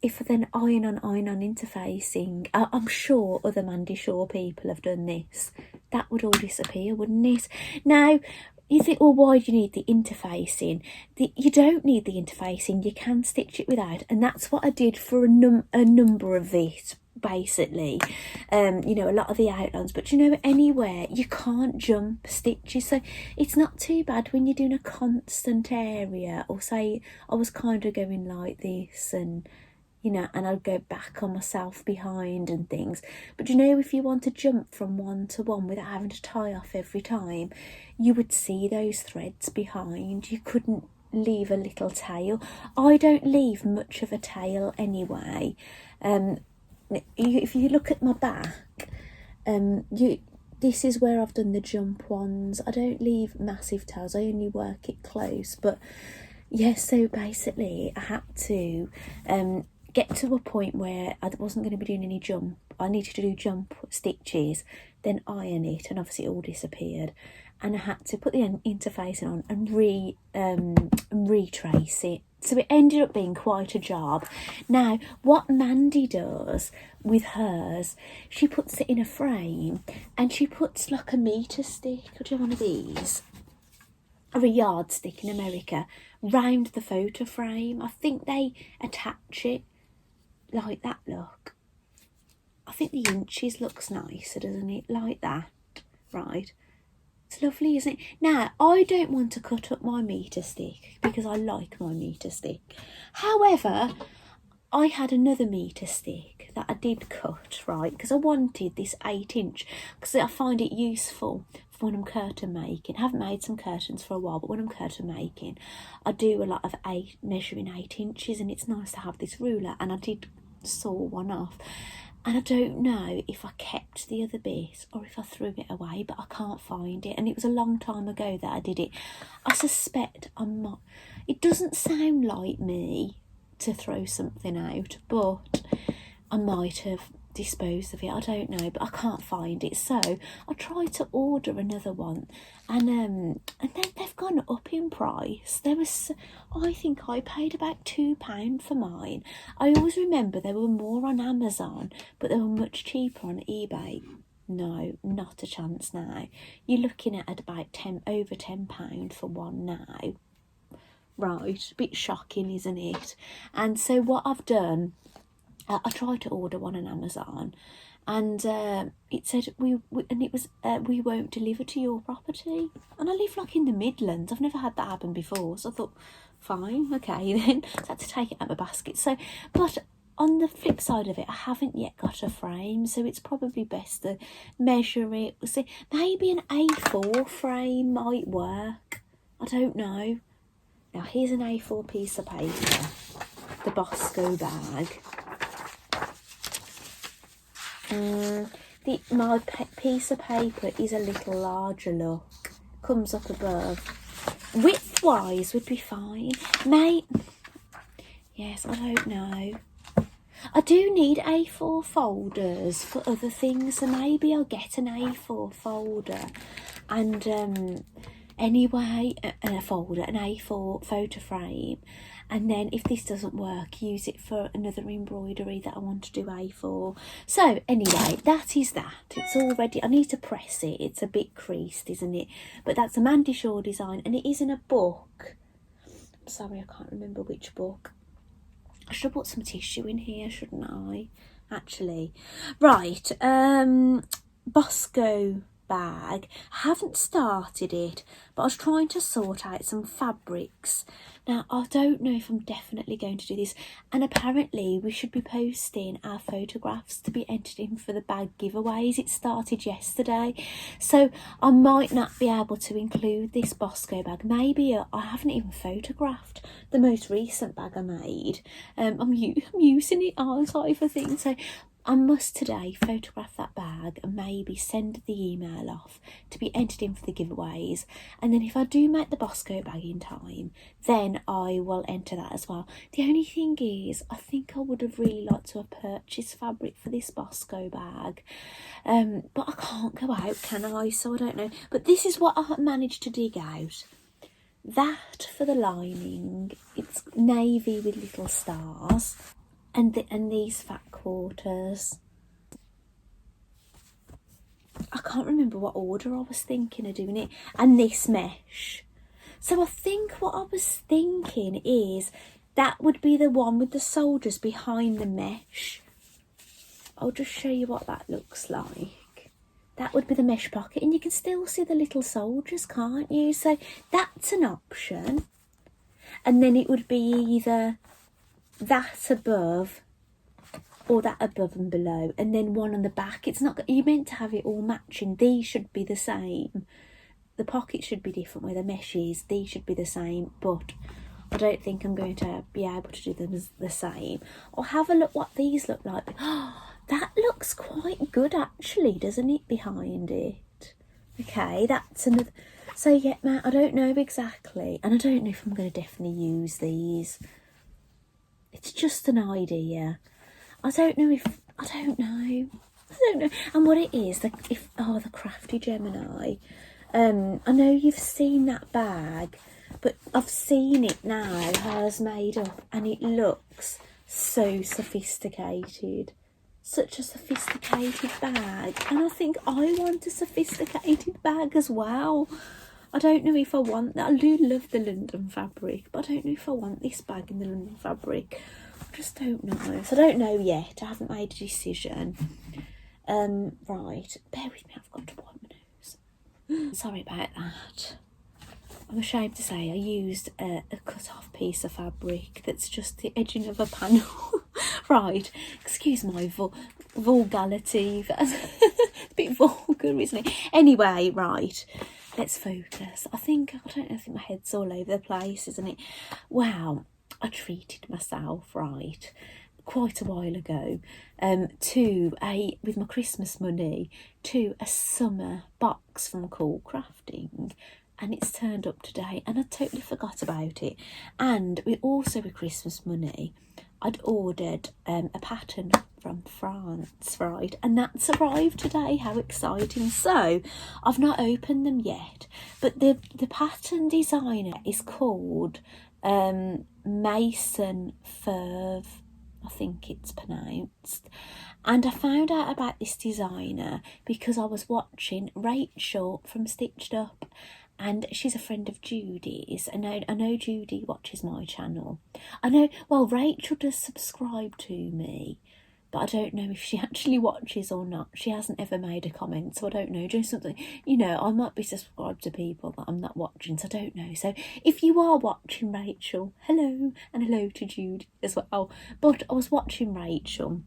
If I then iron on interfacing, I'm sure other Mandy Shaw people have done this. That would all disappear, wouldn't it? Now, you think, well, why do you need the interfacing? You don't need the interfacing. You can stitch it without, and that's what I did for a number of these basically, you know, a lot of the outlines, but you know, anywhere you can't jump stitches, so it's not too bad when you're doing a constant area, or say I was kind of going like this, and you know, and I'd go back on myself behind and things. But you know, if you want to jump from one to one without having to tie off every time, you would see those threads behind. You couldn't leave a little tail. I don't leave much of a tail anyway. If you look at my back, this is where I've done the jump ones. I don't leave massive tails, I only work it close. But yeah, so basically I had to get to a point where I wasn't going to be doing any jump. I needed to do jump stitches, then iron it, and obviously it all disappeared. And I had to put the interfacing on and retrace it. So it ended up being quite a job. Now, what Mandy does with hers, she puts it in a frame, and she puts like a meter stick, or do one of these, or a yardstick in America, round the photo frame. I think they attach it like that, look. I think the inches looks nicer, doesn't it? Like that, right? It's lovely, isn't it? Now, I don't want to cut up my meter stick because I like my meter stick. However, I had another meter stick that I did cut, right? Because I wanted this 8-inch, because I find it useful for when I'm curtain making. I haven't made some curtains for a while, but when I'm curtain making, I do a lot of measuring 8 inches, and it's nice to have this ruler. And I did saw one off. And I don't know if I kept the other bit or if I threw it away, but I can't find it. And it was a long time ago that I did it. I suspect I might. It doesn't sound like me to throw something out, but I might have disposed of it. I don't know, but I can't find it. So I tried to order another one, and then they've gone up in price. I think I paid about £2 for mine. I always remember there were more on Amazon, but they were much cheaper on eBay. No, not a chance now. You're looking at about over £10 for one now. Right, a bit shocking, isn't it? And so what I've done, I tried to order one on Amazon, and it said we won't deliver to your property. And I live like in the Midlands. I've never had that happen before, so I thought, fine, okay then. So I had to take it out of my basket. So, but on the flip side of it, I haven't yet got a frame, so it's probably best to measure it. We'll see. Maybe an A4 frame might work. I don't know. Now here's an A4 piece of paper, the Bosco bag. My piece of paper is a little larger, look. Comes up above. Width-wise would be fine. Yes, I don't know. I do need A4 folders for other things, so maybe I'll get an A4 folder. And anyway, an A4 photo frame, and then if this doesn't work, use it for another embroidery that I want to do A4. So anyway, that is that. It's all ready. I need to press it. It's a bit creased, isn't it? But that's a Mandy Shaw design, and it is in a book. I'm sorry, I can't remember which book. I should have put some tissue in here, shouldn't I? Actually. Right, Bosco bag. I haven't started it, but I was trying to sort out some fabrics. Now, I don't know if I'm definitely going to do this, and apparently we should be posting our photographs to be entered in for the bag giveaways. It started yesterday, so I might not be able to include this Bosco bag. Maybe I haven't even photographed the most recent bag I made. I'm using it, aren't I, for things, so I must today photograph that bag and maybe send the email off to be entered in for the giveaways. And then if I do make the Bosco bag in time, then I will enter that as well. The only thing is, I think I would have really liked to have purchased fabric for this Bosco bag. But I can't go out, can I? So I don't know. But this is what I managed to dig out. That for the lining, it's navy with little stars. And these fat quarters. I can't remember what order I was thinking of doing it. And this mesh. So I think what I was thinking is that would be the one with the soldiers behind the mesh. I'll just show you what that looks like. That would be the mesh pocket, and you can still see the little soldiers, can't you? So that's an option. And then it would be either that above or that above and below, and then one on the back. It's not, you're meant to have it all matching. These should be the same. The pocket should be different where the mesh is. These should be the same, but I don't think I'm going to be able to do them as the same. Or have a look what these look like. Oh, that looks quite good actually, doesn't it, behind it? Okay, that's another. So yeah, Matt, I don't know exactly, and I don't know if I'm going to definitely use these. It's just an idea. I don't know. And what it is, the Crafty Gemini. I know you've seen that bag, but I've seen it now, hers made up, and it looks so sophisticated. Such a sophisticated bag, and I think I want a sophisticated bag as well. I don't know if I want that. I do love the London fabric, but I don't know if I want this bag in the London fabric. I just don't know. So I don't know yet. I haven't made a decision. Right, bear with me, I've got to wipe my nose. Sorry about that. I'm ashamed to say I used a cut-off piece of fabric that's just the edging of a panel. Right, excuse my vulgarity. That's a bit vulgar, isn't it? Anyway, right, let's focus. I think my head's all over the place, isn't it? Wow, I treated myself, right, quite a while ago, with my Christmas money, to a summer box from Cool Crafting. And it's turned up today, and I totally forgot about it. And with Christmas money, I'd ordered a pattern from France, right? And that's arrived today. How exciting. So I've not opened them yet, but the pattern designer is called Mason Ferv, I think it's pronounced. And I found out about this designer because I was watching Rachel from Stitched Up, and she's a friend of Judy's. I know Judy watches my channel. Rachel does subscribe to me, but I don't know if she actually watches or not. She hasn't ever made a comment, so I don't know. Just something, I might be subscribed to people that I'm not watching, so I don't know. So if you are watching, Rachel, hello, and hello to Judy as well. But I was watching Rachel,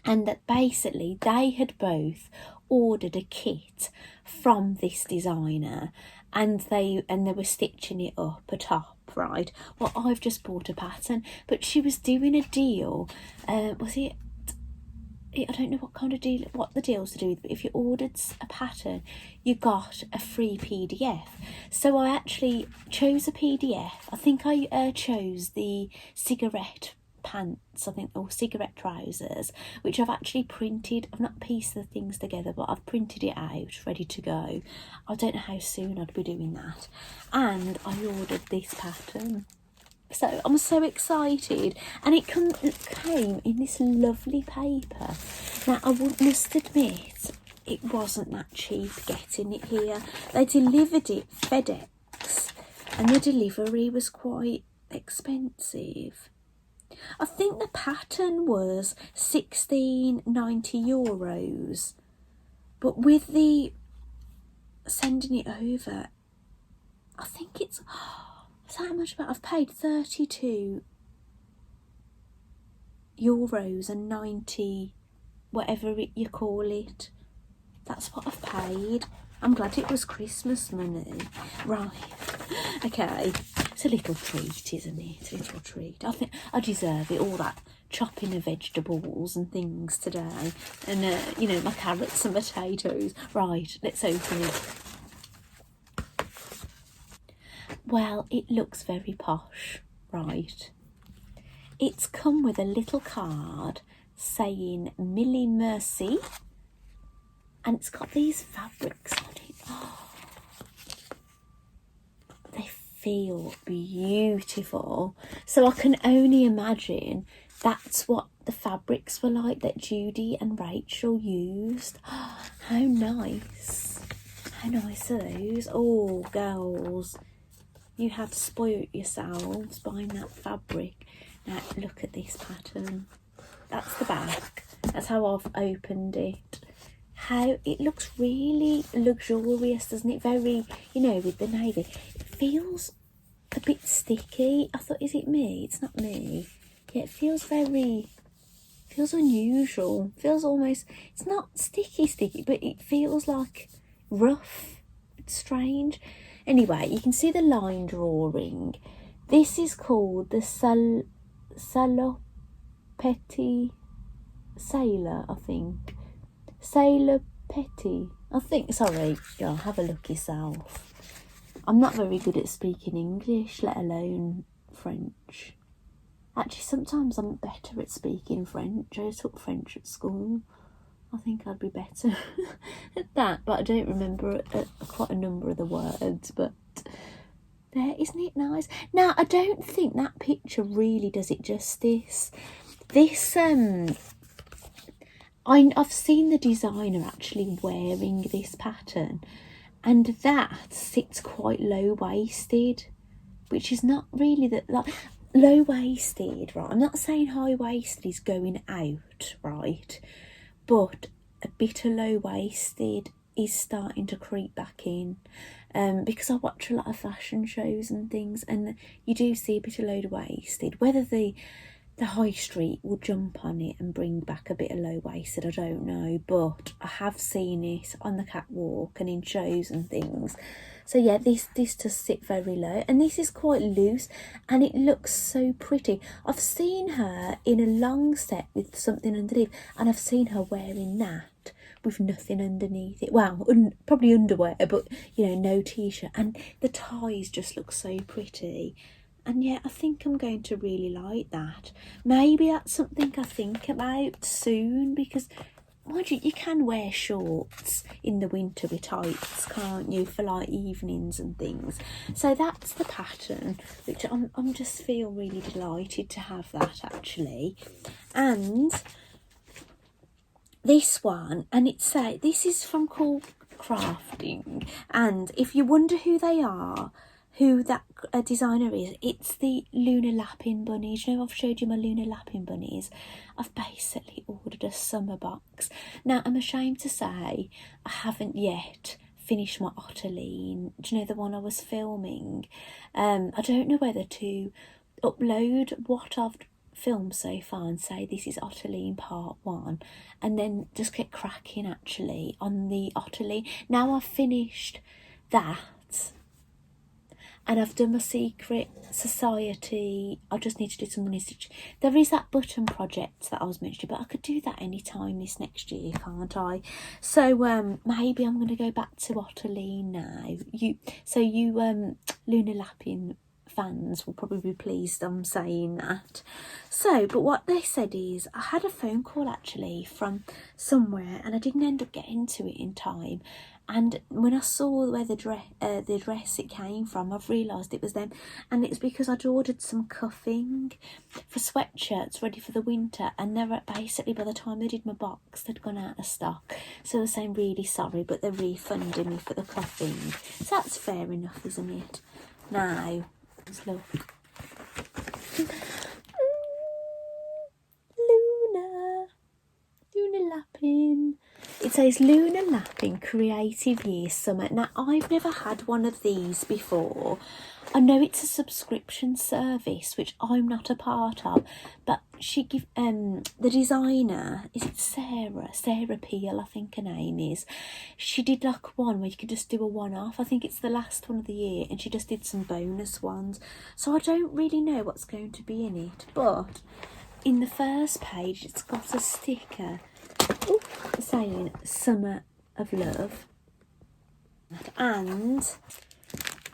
and that basically they had both ordered a kit from this designer, and they were stitching it up a top, right? Well, I've just bought a pattern, but she was doing a deal. I don't know what the deal's to do with, but if you ordered a pattern, you got a free PDF. So I actually chose a PDF. I think I chose the cigarette pants, or cigarette trousers, which I've actually printed. I've not pieced the things together, but I've printed it out, ready to go. I don't know how soon I'd be doing that. And I ordered this pattern. So I'm so excited, and it came in this lovely paper. Now I must admit, it wasn't that cheap getting it here. They delivered it FedEx, and the delivery was quite expensive. I think the pattern was €16.90, but with the sending it over, I think it's how much about I've paid €32 and 90 whatever you call it. That's what I've paid. I'm glad it was Christmas money. Right, okay, it's a little treat, isn't it? A little treat. I think I deserve it, all that chopping of vegetables and things today, and my carrots and potatoes. Right, let's open it. Well, it looks very posh, right? It's come with a little card saying Millie Mercy, and it's got these fabrics on it. Oh, they feel beautiful. So I can only imagine that's what the fabrics were like that Judy and Rachel used. Oh, how nice. How nice are those? Oh, girls, you have spoilt yourselves buying that fabric. Now look at this pattern. That's the back. That's how I've opened it. How it looks really luxurious, doesn't it? Very, you know, with the navy. It feels a bit sticky. I thought, is it me? It's not me. Yeah, it feels unusual. Feels almost, it's not sticky, but it feels like rough. It's strange. Anyway, you can see the line drawing. This is called the Salopeti Sailor, I think. Sailor Petty, I think. Sorry, yeah, have a look yourself. I'm not very good at speaking English, let alone French. Actually, sometimes I'm better at speaking French. I took French at school. I think I'd be better at that, but I don't remember quite a number of the words. But there, isn't it nice? Now, I don't think that picture really does it justice. This I've seen the designer actually wearing this pattern, and that sits quite low-waisted, which is not really that, like, low-waisted, right? I'm not saying high-waisted is going out, right? But a bit of low-waisted is starting to creep back in, because I watch a lot of fashion shows and things, and you do see a bit of low-waisted. Whether the high street will jump on it and bring back a bit of low-waisted, I don't know, but I have seen it on the catwalk and in shows and things. So yeah, this does sit very low, and this is quite loose, and it looks so pretty. I've seen her in a long set with something underneath, and I've seen her wearing that with nothing underneath it. Well, probably underwear, but you know, no t-shirt, and the ties just look so pretty. And yeah, I think I'm going to really like that. Maybe that's something I think about soon, because mind you, you can wear shorts in the winter with tights, can't you, for like evenings and things. So that's the pattern, which I'm just feel really delighted to have that actually. And this one, and this is from Cool Crafting, and if you wonder who they are, who that designer is, it's the Lunar Lapping bunnies. You know, I've showed you my Lunar Lapping bunnies. I've basically ordered a summer box. Now, I'm ashamed to say I haven't yet finished my Ottoline. Do you know, the one I was filming? I don't know whether to upload what I've filmed so far and say this is Ottoline part 1, and then just get cracking actually on the Ottoline. Now I've finished that, and I've done my Secret Society. I just need to do some money stitch. There is that button project that I was mentioning, but I could do that anytime this next year, can't I? So maybe I'm going to go back to Ottoline now. You Lunar Lapping fans will probably be pleased I'm saying that. So, but what they said is, I had a phone call actually from somewhere, and I didn't end up getting to it in time. And when I saw where the dress it came from, I've realised it was them. And it's because I'd ordered some cuffing for sweatshirts ready for the winter, and they're basically, by the time they did my box, they'd gone out of stock. So they're saying really sorry, but they're refunding me for the cuffing. So that's fair enough, isn't it? Now, let's look. Lunar Lapping. It says Lunar Lapping Creative Year Summer. Now, I've never had one of these before. I know it's a subscription service, which I'm not a part of, but she give the designer, is it Sarah Peel, I think her name is. She did like one where you could just do a one-off. I think it's the last one of the year, and she just did some bonus ones. So I don't really know what's going to be in it, but in the first page, it's got a sticker saying Summer of Love, and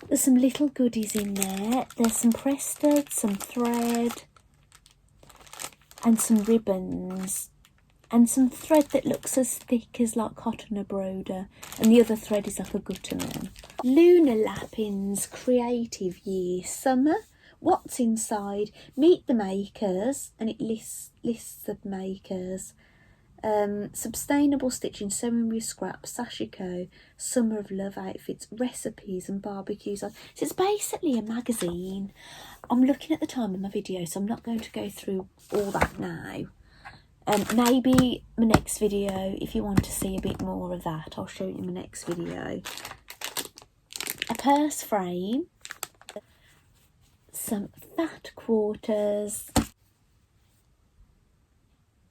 there's some little goodies in there. There's some pressed thread, some thread, and some ribbons, and some thread that looks as thick as like cotton or broder, and the other thread is like a gutterman. Lunar Lapping's Creative Year Summer. What's inside? Meet the makers, and it lists the makers. Sustainable stitching, sewing with scraps, sashiko, Summer of Love outfits, recipes and barbecues. So it's basically a magazine. I'm looking at the time of my video, so I'm not going to go through all that now. Maybe my next video, if you want to see a bit more of that, I'll show you in my next video. A purse frame, some fat quarters,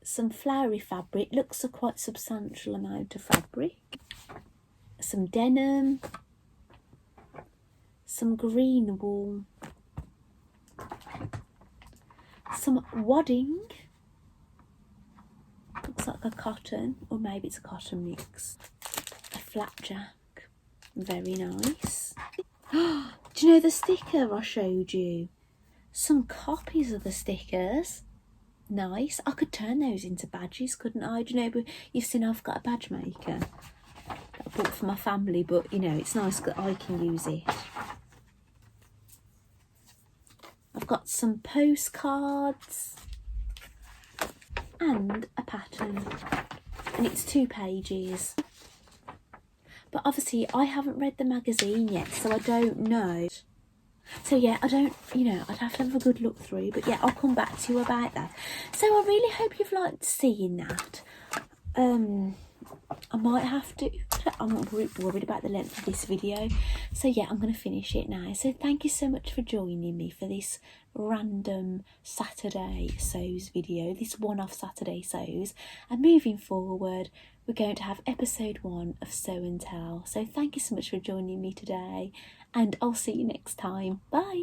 some flowery fabric, looks a quite substantial amount of fabric, some denim, some green wool, some wadding, looks like a cotton, or maybe it's a cotton mix, a flapjack, very nice. Do you know the sticker I showed you? Some copies of the stickers. Nice. I could turn those into badges, couldn't I? Do you know, but you've seen I've got a badge maker that I bought for my family, but you know, it's nice that I can use it. I've got some postcards and a pattern, and it's 2 pages. But obviously I haven't read the magazine yet, so I don't know. So yeah, I don't, you know, I'd have to have a good look through, but yeah, I'll come back to you about that. So I really hope you've liked seeing that. I might have to, I'm not worried about the length of this video. So yeah, I'm going to finish it now. So thank you so much for joining me for this random Saturday sews video, this one-off Saturday sews. And moving forward, we're going to have episode 1 of Sew and Tell. So thank you so much for joining me today, and I'll see you next time. Bye.